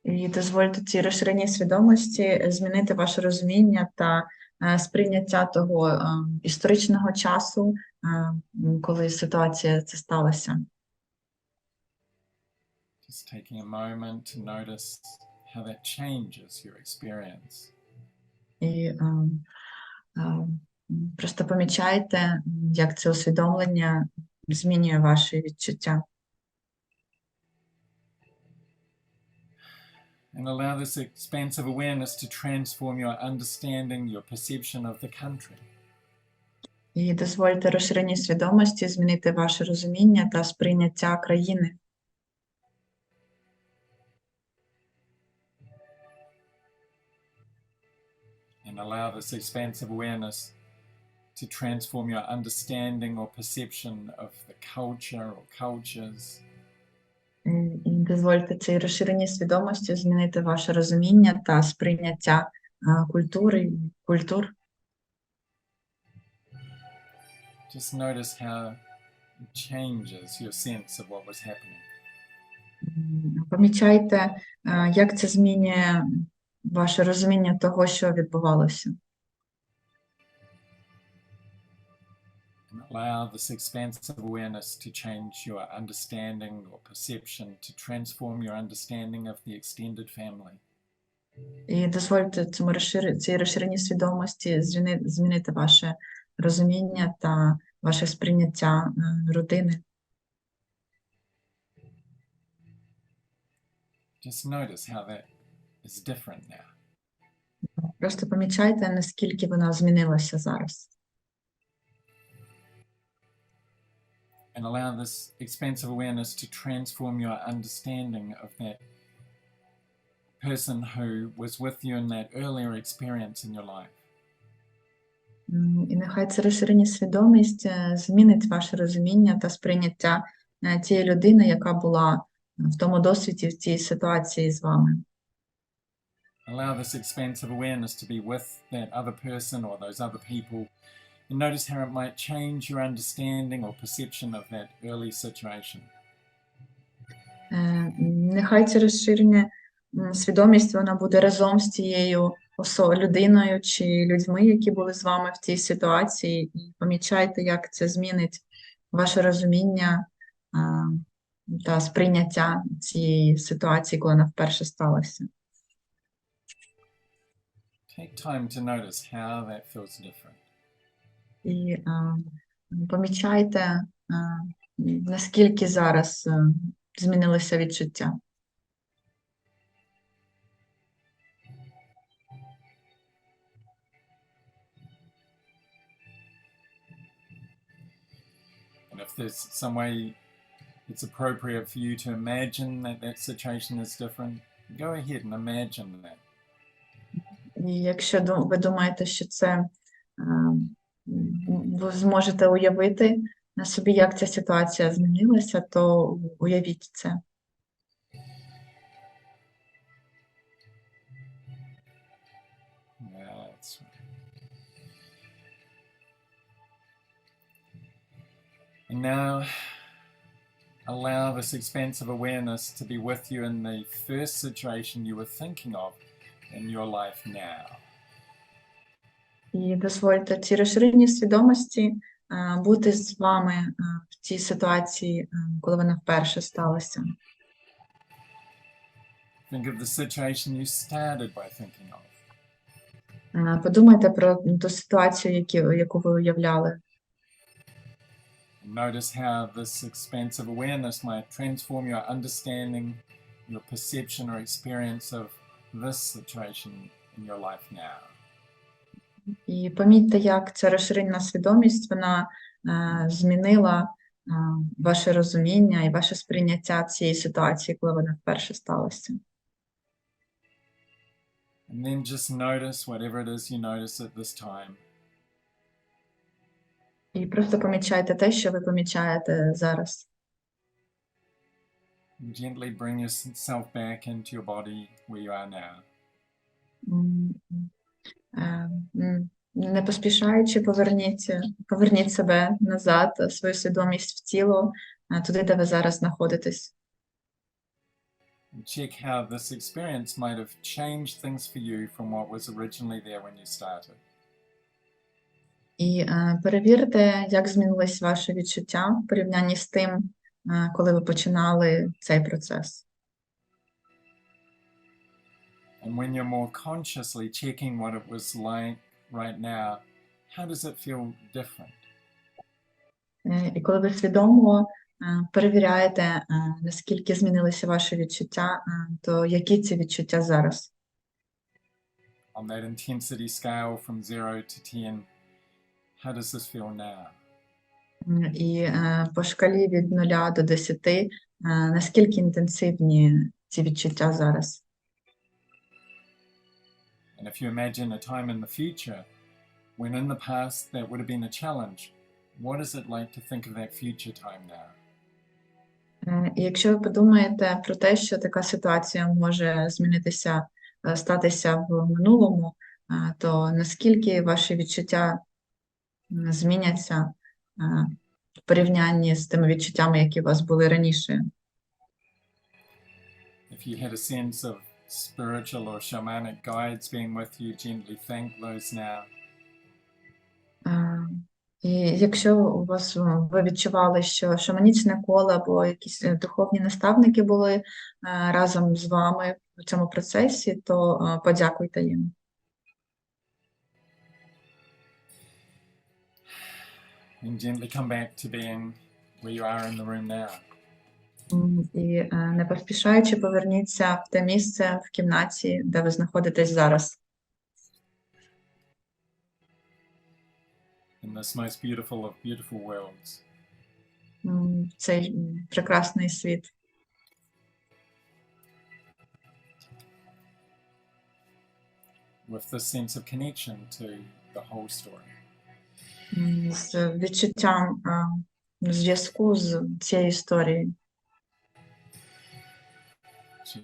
C: І дозвольте цій розширеній свідомості змінити ваше розуміння та сприйняття того історичного часу, коли ситуація це сталася.
B: Just taking a moment to notice how that changes your experience.
C: І просто помічайте, як це усвідомлення змінює ваші відчуття.
B: And allow this expansive awareness to transform your understanding, your perception of the country.
C: І дозвольте розширеній свідомості змінити ваше розуміння та сприйняття країни.
B: And allow this expansive awareness to transform your understanding or perception of the culture or cultures.
C: І дозвольте цій розширеній свідомості змінити ваше розуміння та сприйняття культури і культур.
B: Just notice how it changes your sense of what was happening.
C: Помічайте, як це змінює ваше розуміння того, що відбувалося.
B: And allow this expansive awareness to change your understanding or perception, to transform your understanding of the extended family.
C: І дозвольте цій розширеній свідомості змінити ваше розуміння та ваше сприйняття родини.
B: Just notice how that is different now.
C: Просто помічайте, наскільки вона змінилася зараз.
B: And allow this expansive awareness to transform your understanding of that person who was with you in that earlier experience in your life.
C: І нехай ця розширена свідомість змінить ваше розуміння та сприйняття тієї людини, яка була в тому досвіді, в цій ситуації з вами.
B: Allow this expansive awareness to be with that other person or those other people, and notice how it might change your understanding or perception of that early situation.
C: Нехай ця розширена свідомість, вона буде разом з тією людиною чи людьми, які були з вами в цій ситуації, і помічайте, як це змінить ваше розуміння та сприйняття цієї ситуації, коли вона вперше сталася.
B: Take time to notice how that feels different.
C: І помічайте, наскільки зараз змінилося відчуття.
B: And if there's some way it's appropriate for you to imagine that that situation is different, go ahead and imagine that.
C: І якщо ви думаєте, що це ви зможете уявити на собі, як ця ситуація змінилася, то уявіть це.
B: That's right. And now allow this expansive awareness to be with you in the first situation you were thinking of in your life now.
C: І дозвольте цій розширеній свідомості бути з вами в тій ситуації, коли вона вперше сталася.
B: Think of the situation you started by thinking of.
C: Подумайте про ту ситуацію, яку ви уявляли.
B: Notice how this expansive awareness might transform your understanding, your perception or experience of this situation in your life now.
C: І помітьте, як ця розширена свідомість, вона змінила ваше розуміння і ваше сприйняття цієї ситуації, коли вона вперше сталася.
B: And then just notice whatever it is you notice at this time.
C: І просто помічайте те, що ви помічаєте зараз.
B: And gently bring yourself back into your body where you are now.
C: Не поспішаючи, поверніть себе назад, свою свідомість в тіло, туди, де ви зараз знаходитесь.
B: And check how this experience might have changed things for you from what was originally there when you started.
C: І перевірте, як змінились ваші відчуття в порівнянні з тим, коли ви починали цей процес.
B: And when you're more consciously checking what it was like right now, how does it feel different?
C: І коли ви свідомо перевіряєте, наскільки змінилися ваші відчуття, то які ці відчуття зараз?
B: On that intensity scale from 0 to 10, how does this feel now?
C: І по шкалі від 0 до 10, наскільки інтенсивні ці відчуття зараз?
B: And if you imagine a time in the future when in the past that would have been a challenge, what is it like to think of that future time now?
C: І якщо ви подумаєте про те, що така ситуація може змінитися, статися в минулому, то наскільки ваші відчуття зміняться в порівнянні з тими відчуттями, які у вас були раніше?
B: If you had a sense of spiritual or shamanic guides being with you, gently thank those now.
C: І якщо у вас ви відчували, що шаманічне коло або якісь духовні наставники були разом з вами в цьому процесі, то подякуйте їм.
B: And gently come back to being where you are in the room now.
C: І не поспішаючи поверніться в те місце в кімнаті, де ви знаходитесь зараз.
B: In this most beautiful of beautiful worlds.
C: Цей прекрасний світ.
B: With this sense of connection to the whole story.
C: З відчуттям зв'язку з цією історією.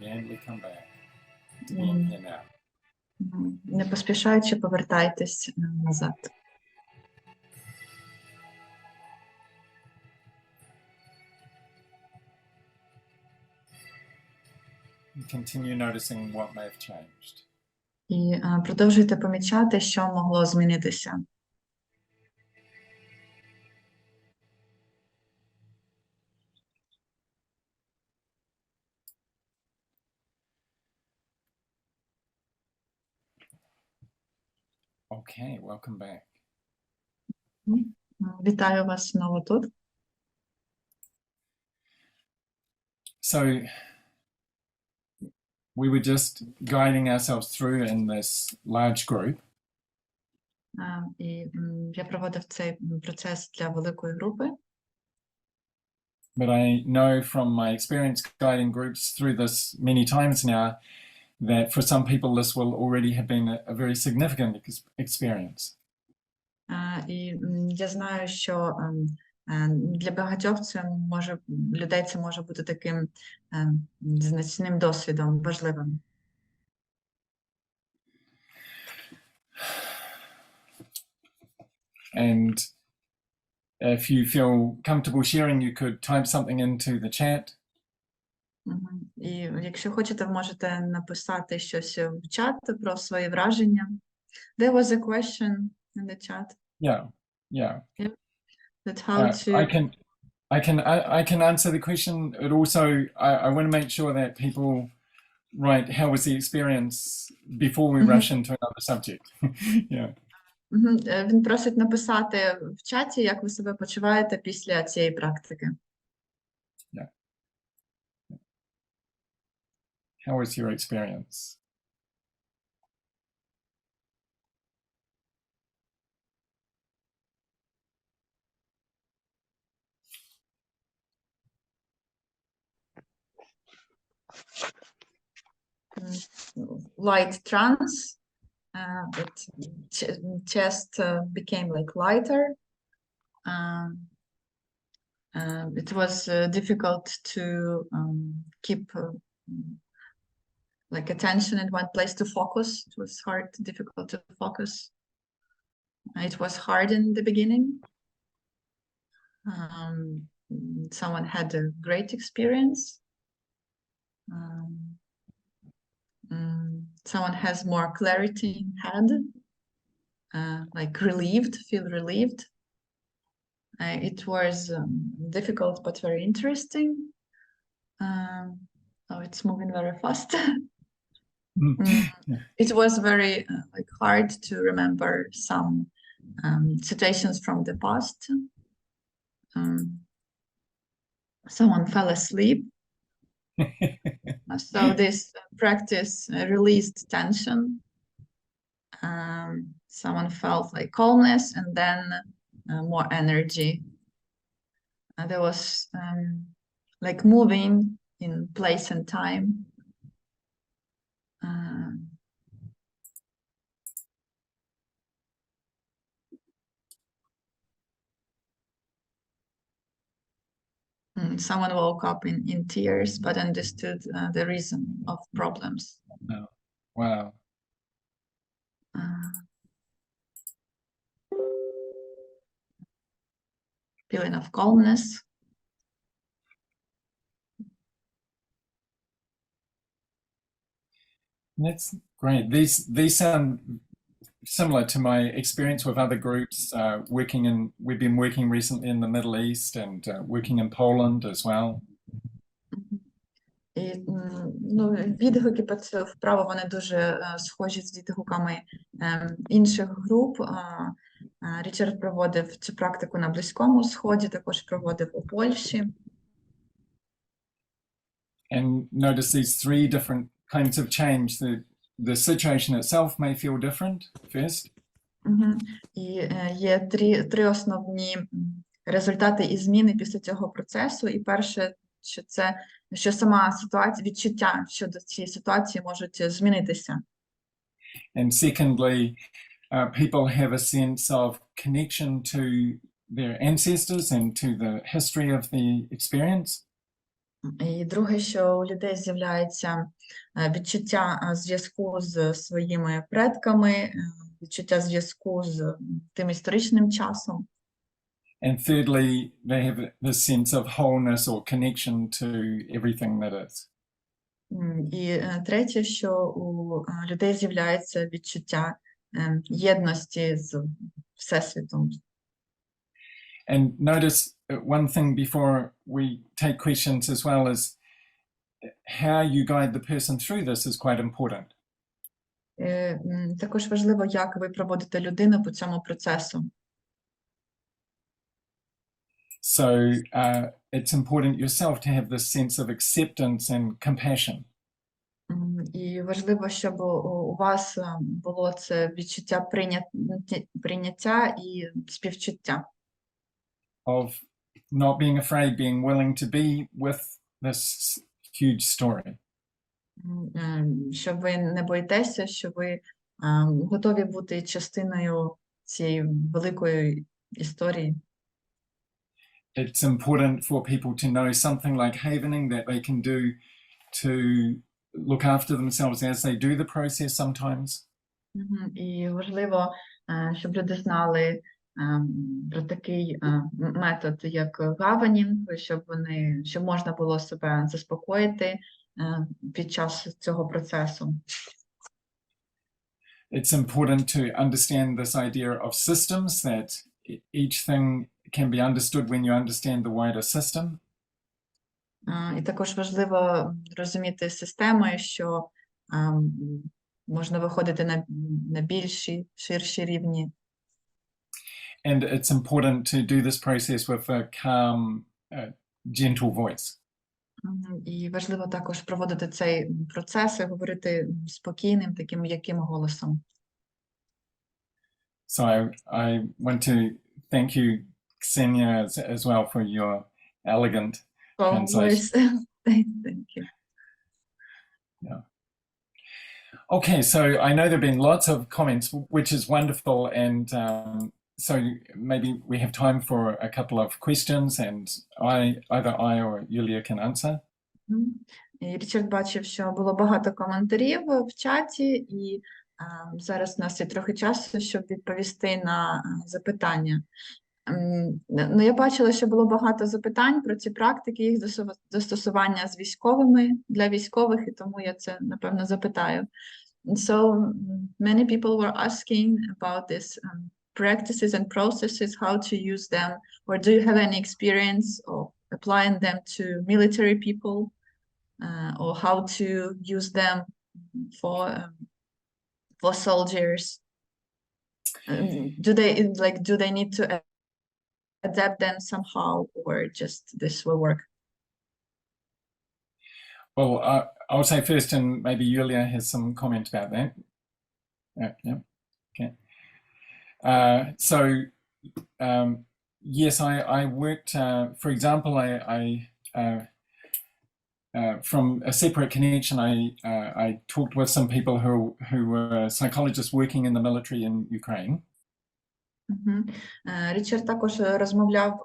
B: Gently come back to being here now.
C: Не поспішаючи повертайтесь назад.
B: And continue noticing what may have changed.
C: І продовжуйте помічати, що могло змінитися.
B: Okay, welcome back.
C: Вітаю вас знову тут.
B: So we were just guiding ourselves through in this large group.
C: І я проводив цей процес для великої групи.
B: But I know from my experience guiding groups through this many times now that for some people this will already have been a very significant experience.
C: І я знаю, що для багатьох людей це може бути таким значним досвідом, важливим.
B: And if you feel comfortable sharing, you could type something into the chat.
C: І якщо хочете, можете написати щось в чат про свої враження. There was a question in the chat.
B: Yeah.
C: That how to...
B: I can answer the question, but also I want to make sure that people write how was the experience before we rush into another subject. Yeah.
C: Він просить написати в чаті, як ви себе почуваєте після цієї практики.
B: Yeah. How was your experience?
C: Light trance, but chest became like lighter. It was difficult to keep like attention in one place to focus. It was difficult to focus. It was hard in the beginning. Someone had a great experience. Someone has more clarity in head, like feel relieved. It was difficult but very interesting. Oh, it's moving very fast. It was very like hard to remember some situations from the past. Someone fell asleep. So this practice released tension. Someone felt like calmness and then more energy. There was like moving in place and time. Someone woke up in tears, but understood the reason of problems.
B: Oh, wow.
C: Feeling of calmness.
B: That's great. These sound similar to my experience with other groups we've been working recently in the Middle East and working in Poland as well.
C: І відгуки по цю вправу, вони дуже схожі з відгуками інших груп. Річард проводив цю практику на Близькому Сході, також проводив у Польщі.
B: And notice these three different kinds of change. The situation itself may feel different first.
C: І є три основні результати і зміни після цього процесу. І перше, що сама ситуація, відчуття щодо цієї ситуації можуть змінитися.
B: And secondly, people have a sense of connection to their ancestors and to the history of the experience.
C: І друге, що у людей з'являється відчуття зв'язку з своїми предками, відчуття зв'язку з тим історичним часом.
B: And thirdly, they have this sense of wholeness or connection to everything that is.
C: І третє, що у людей з'являється відчуття єдності з Всесвітом.
B: And notice one thing before we take questions as well is how you guide the person through this is quite important.
C: Також важливо, як ви проводите людину по цьому процесу.
B: So it's important yourself to have this sense of acceptance and compassion.
C: І важливо, щоб у вас було це відчуття прийняття і співчуття.
B: Of not being afraid, being willing to be with this huge story.
C: Що ви не боїтеся, що ви готові бути частиною цієї великої історії.
B: It's important for people to know something like havening that they can do to look after themselves as they do the process sometimes.
C: І важливо, щоб люди знали про такий метод, як гаванінг, щоб можна було себе заспокоїти під час цього процесу.
B: It's important to understand this idea of systems, that each thing can be understood when you understand the wider system.
C: І також важливо розуміти системи, що можна виходити на більші, ширші рівні.
B: And it's important to do this process with a calm, gentle voice.
C: І важливо також проводити цей процес і говорити спокійним, таким м'яким голосом.
B: So I want to thank you, Ksenia, as well for your elegant translation.
C: Thank you.
B: Yeah. Okay, so I know there have been lots of comments, which is wonderful, and so maybe we have time for a couple of questions, and either I or Julia can answer.
C: І Річард бачив, що було багато коментарів в чаті, і зараз у нас є трохи часу, щоб відповісти на запитання. Ну, я бачила, що було багато запитань про ці практики, їх застосування з військовими, для військових, і тому я це, напевно, запитаю. So many people were asking about this practices and processes, how to use them, or do you have any experience of applying them to military people, or how to use them for soldiers? Do they need to adapt them somehow, or just this will work?
B: Well, I'll say first, and maybe Julia has some comment about that. Yeah. Okay. So, yes, I worked, for example, I from a separate connection, I talked with some people who were psychologists working in the military in Ukraine.
C: Річард також розмовляв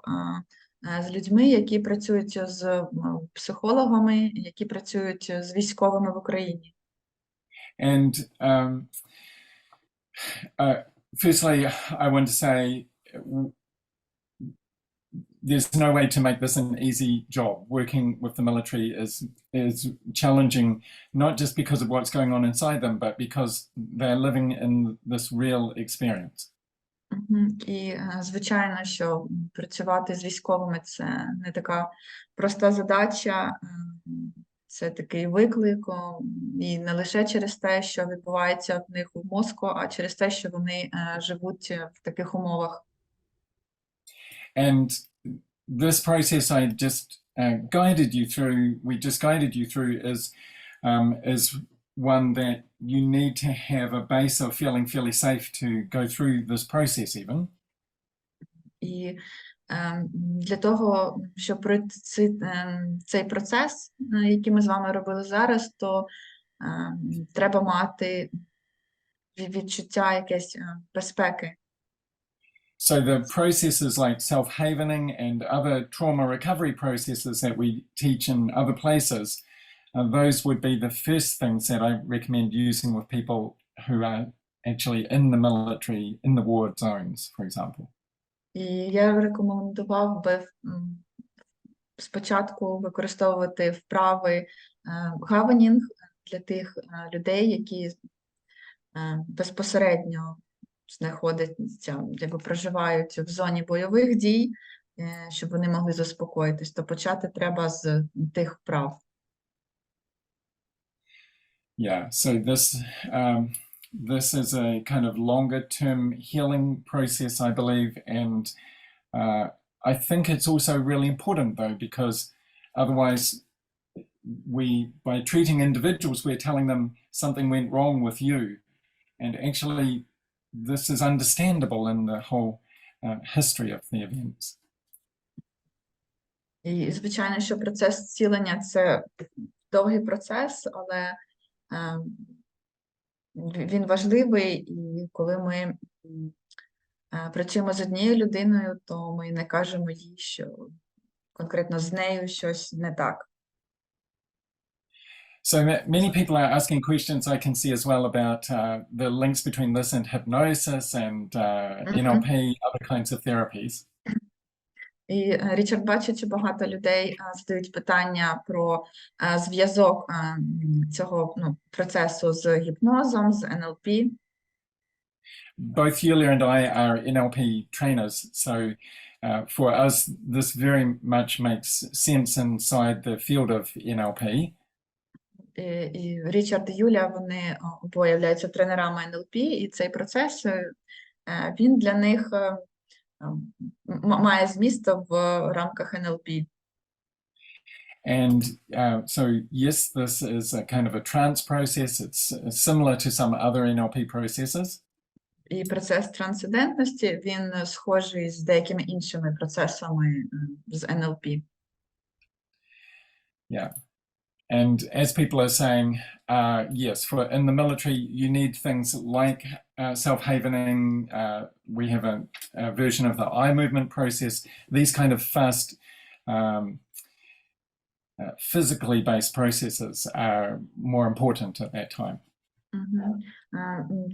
C: з людьми, які працюють з психологами, які працюють з військовими в Україні.
B: And firstly, I want to say there's no way to make this an easy job. Working with the military is challenging, not just because of what's going on inside them, but because they're living in this real experience.
C: І, звичайно, що працювати з військовими – це не така проста задача, це такий виклик, і не лише через те, що відбувається в них у мозку, а через те, що вони живуть в таких умовах.
B: And this process I just guided you through is one that you need to have a base of feeling fairly safe to go through this process even.
C: І для того, щоб пройти цей процес, який ми з вами робили зараз, то треба мати відчуття якесь безпеки.
B: So the processes like self-havening and other trauma recovery processes that we teach in other places, those would be the first things that I recommend using with people who are actually in the military, in the war zones, for example.
C: І я рекомендував би спочатку використовувати вправи гаванінг для тих людей, які безпосередньо знаходяться, якби проживають в зоні бойових дій, щоб вони могли заспокоїтись, то почати треба з тих вправ.
B: Yeah, so this is a kind of longer term healing process, I believe, and I think it's also really important though, because otherwise by treating individuals, we're telling them something went wrong with you, and actually this is understandable in the whole history of the events.
C: І, звичайно, що процес зцілення – це довгий процес, але він важливий, і коли ми працюємо з однією людиною, то ми не кажемо їй, що конкретно з нею щось не так.
B: So many people are asking questions I can see as well about the links between this and hypnosis and NLP, other kinds of therapies.
C: І Річард бачить, що багато людей задають питання про зв'язок цього процесу з гіпнозом, з НЛП.
B: Both Yulia and I are NLP trainers, so for us this very much makes sense inside the field of NLP.
C: І Річард і Юлія, вони обоє являються тренерами НЛП, і цей процес, він для них має зміст в рамках НЛП.
B: And so, yes, this is a kind of a trance process. It's similar to some other NLP processes.
C: І процес трансцендентності, він схожий з деякими іншими процесами з НЛП.
B: Yeah. And as people are saying, yes, for in the military, you need things like self-havening. We have a version of the eye movement process. These kind of fast, physically based processes are more important at that time.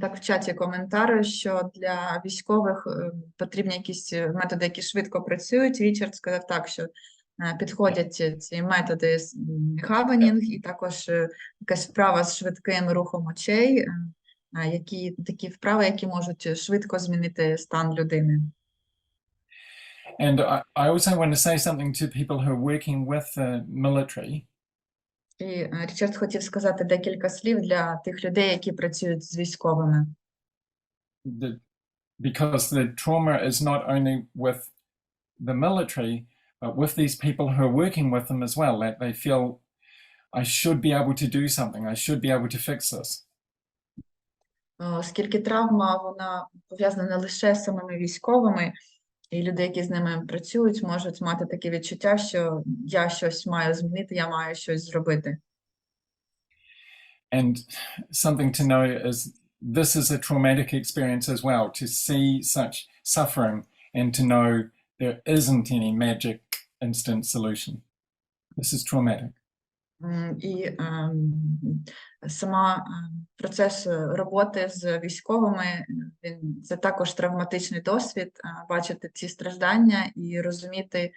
C: Так, в чаті коментар, що для військових потрібні якісь методи, які швидко працюють. Річард сказав так, що підходять ці методи хавенінг і також якась вправа з швидким рухом очей, такі вправи, які можуть швидко змінити стан людини.
B: And I also want to say something to people who are working with the military.
C: І Річард хотів сказати декілька слів для тих людей, які працюють з військовими.
B: Because the trauma is not only with the military, but with these people who are working with them as well, that they feel, I should be able to do something, I should be able to fix this.
C: Оскільки травма, вона пов'язана не лише з самими військовими, і люди, які з ними працюють, можуть мати таке відчуття, що я щось маю змінити, я маю щось зробити.
B: And something to know is this is a traumatic experience as well, to see such suffering and to know there isn't any magic instant solution. This is traumatic.
C: І сама процес роботи з військовими, це також травматичний досвід, бачити ці страждання і розуміти,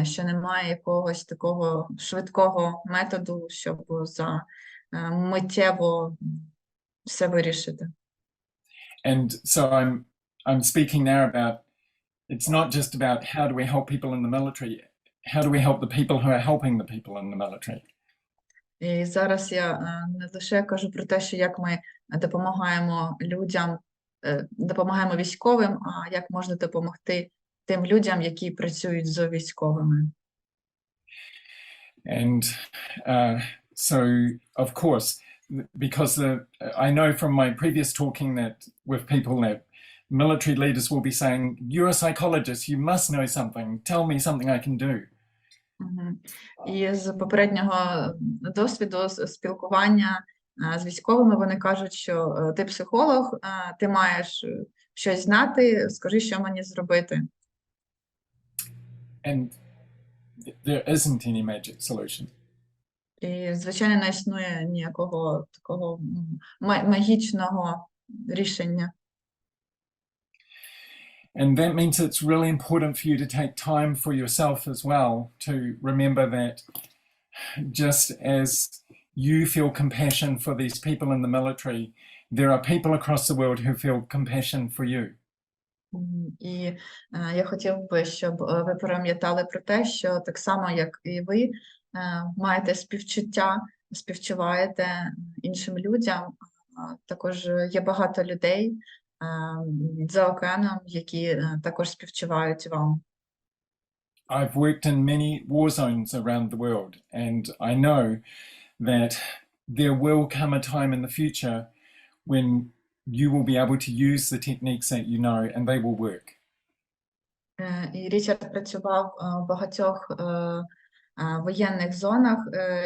C: що немає якогось такого швидкого методу, щоб миттєво все вирішити.
B: And so I'm speaking now about, it's not just about how do we help people in the military, how do we help the people who are helping the people in the military.
C: І зараз я не лише кажу про те, що як ми допомагаємо людям, допомагаємо військовим, а як можна допомогти тим людям, які працюють з військовими.
B: And so, of course, because I know from my previous talking that with people that military leaders will be saying, you're a psychologist, you must know something, tell me something I can do.
C: І з попереднього досвіду спілкування з військовими вони кажуть, що ти психолог, ти маєш щось знати, скажи, що мені зробити.
B: And there isn't any magic solution.
C: І, звичайно, не існує ніякого такого магічного рішення.
B: And that means it's really important for you to take time for yourself as well, to remember that just as you feel compassion for these people in the military, there are people across the world who feel compassion for you.
C: І я хотів би, щоб ви пам'ятали про те, що так само, як і ви, маєте співчуття, співчуваєте іншим людям. Також є багато людей за океаном, які також співчувають вам.
B: I've worked in many war zones around the world, and I know that there will come a time in the future when you will be able to use the techniques that you know and they will work.
C: І Річард працював в багатьох воєнних зонах,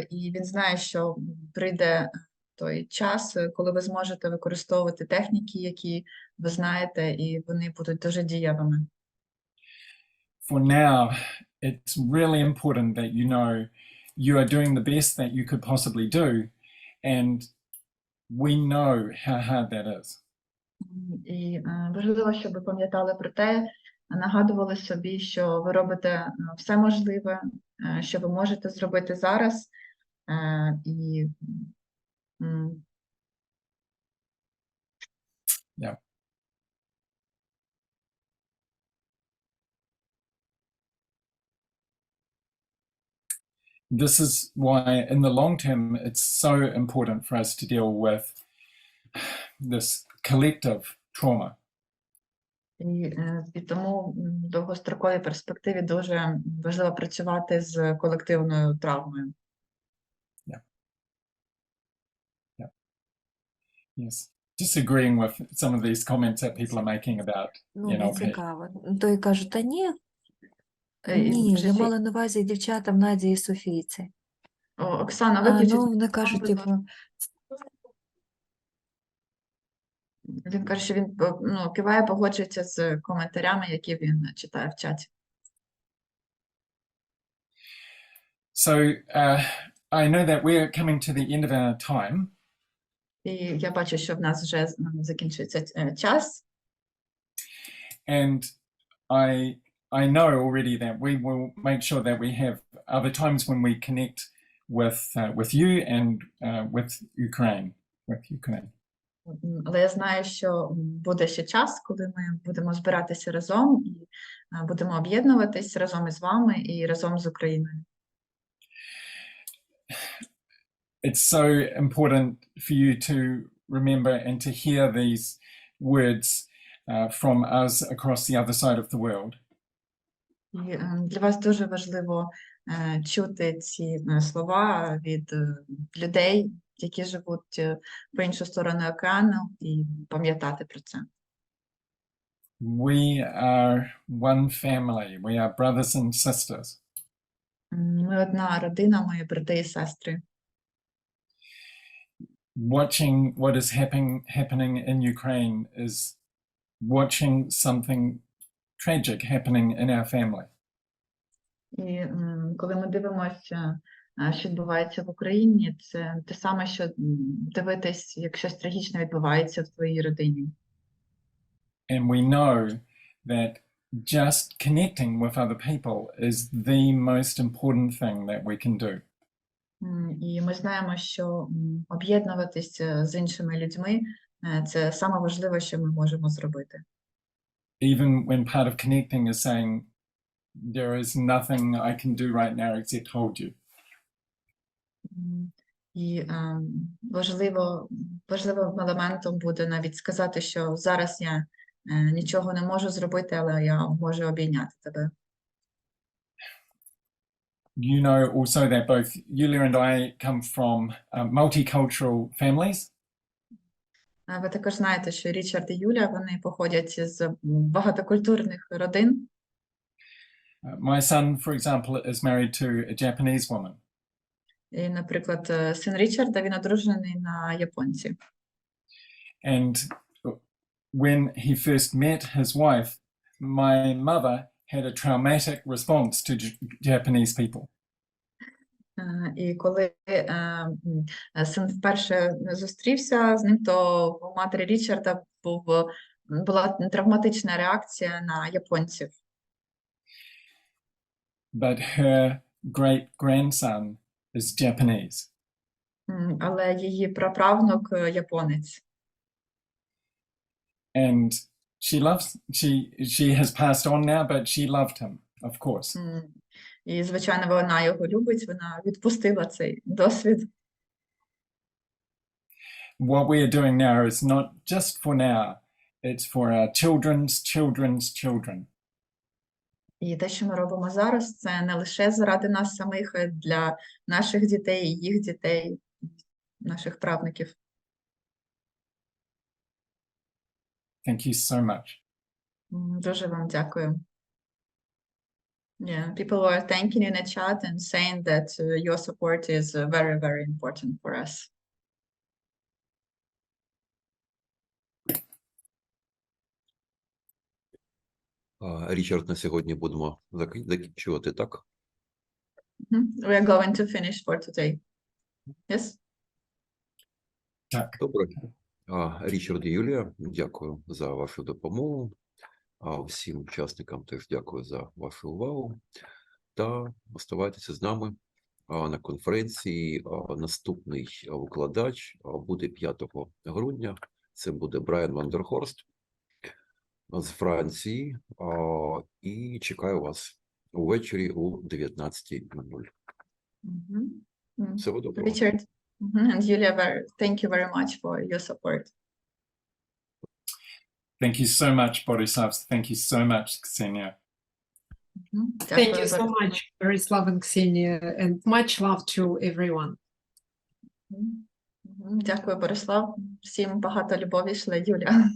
C: і він знає, що прийде той час, коли ви зможете використовувати техніки, які ви знаєте, і вони будуть дуже дієвими.
B: For now, it's really important that you know you are doing the best that you could possibly do, and we know how hard that is.
C: І важливо, щоб ви пам'ятали про те, нагадували собі, що ви робите все можливе, що ви можете зробити зараз. І
B: Yeah. This is why in the long term it's so important for us to deal with this collective trauma.
C: І тому в довгостроковій перспективі дуже важливо працювати з колективною травмою.
B: Yes. Disagreeing with some of these comments that people are making about,
E: Ну,
B: you
E: не
B: know,
E: цікаво. Той каже, та ні,
C: І
E: я мала на увазі дівчатам Наді і Софійці.
C: Оксана,
E: А,
C: виключіть.
E: ну, вони кажуть, типу,
C: Він каже, що він киває, погоджується з коментарями, які він читає в чаті.
B: So I know that we're coming to the end of our time.
C: І я бачу, що в нас вже закінчується час.
B: And I know already that we will make sure that we have other times when we connect with you and with Ukraine.
C: Але я знаю, що буде ще час, коли ми будемо збиратися разом і будемо об'єднуватись разом із вами і разом з Україною.
B: It's so important for you to remember and to hear these words from us across the other side of the world.
C: І для вас дуже важливо чути ці слова від людей, які живуть по іншу сторону океану, і пам'ятати про це.
B: We are one family. We are brothers and sisters.
C: Ми одна родина, мої брати і сестри.
B: Watching what is happening in Ukraine is watching something tragic happening in our family.
C: І коли ми дивимося, що відбувається в Україні, це те саме, що дивитись, як щось трагічне відбувається в твоїй родині.
B: And we know that just connecting with other people is the most important thing that we can do.
C: І ми знаємо, що об'єднуватися з іншими людьми – це саме важливе, що ми можемо зробити.
B: Even when part of connecting is saying, there is nothing I can do right now except hold you.
C: І важливим елементом буде навіть сказати, що зараз я нічого не можу зробити, але я можу обійняти тебе.
B: You know also that both Yulia and I come from multicultural families.
C: Ви також знаєте, що Річард і Юлія, вони походять з багатокультурних родин.
B: My son, for example, is married to a Japanese woman.
C: І, наприклад, син Річарда, він одружений на японці.
B: And when he first met his wife, my mother had a traumatic response to Japanese people.
C: І коли син вперше зустрівся з ним, то у матері Річарда була травматична реакція на японців.
B: But her great-grandson is Japanese.
C: Але її праправнук японець.
B: And she has passed on now, but she loved him, of course.
C: І, звичайно, вона його любить, вона відпустила цей досвід.
B: What we are doing now is not just for now, it's for our children's children.
C: І те, що ми робимо зараз, це не лише заради нас самих, а для наших дітей, їх дітей, наших правнуків.
B: Thank you so much.
C: Дуже вам дякую. Yeah, people were thanking you in the chat and saying that your support is very, very important for us.
A: Річард, на сьогодні будемо закінчувати, так?
C: We are going to finish for today. Yes?
B: Так.
A: Добре. Річард і Юлія, дякую за вашу допомогу. Всім учасникам теж дякую за вашу увагу. Та оставайтеся з нами на конференції. Наступний викладач буде 5 грудня. Це буде Брайан Вандерхорст з Франції. І чекаю вас увечері о 19:00. Всього доброго.
C: Richard and Julia, thank you very much for your support.
B: Thank you so much, Borislavs. Thank you so much, Ksenia.
D: Thank you so much, Borislav and Ksenia, and much love to everyone.
C: Дякую, Борислав. Всім багато любові шле Юля.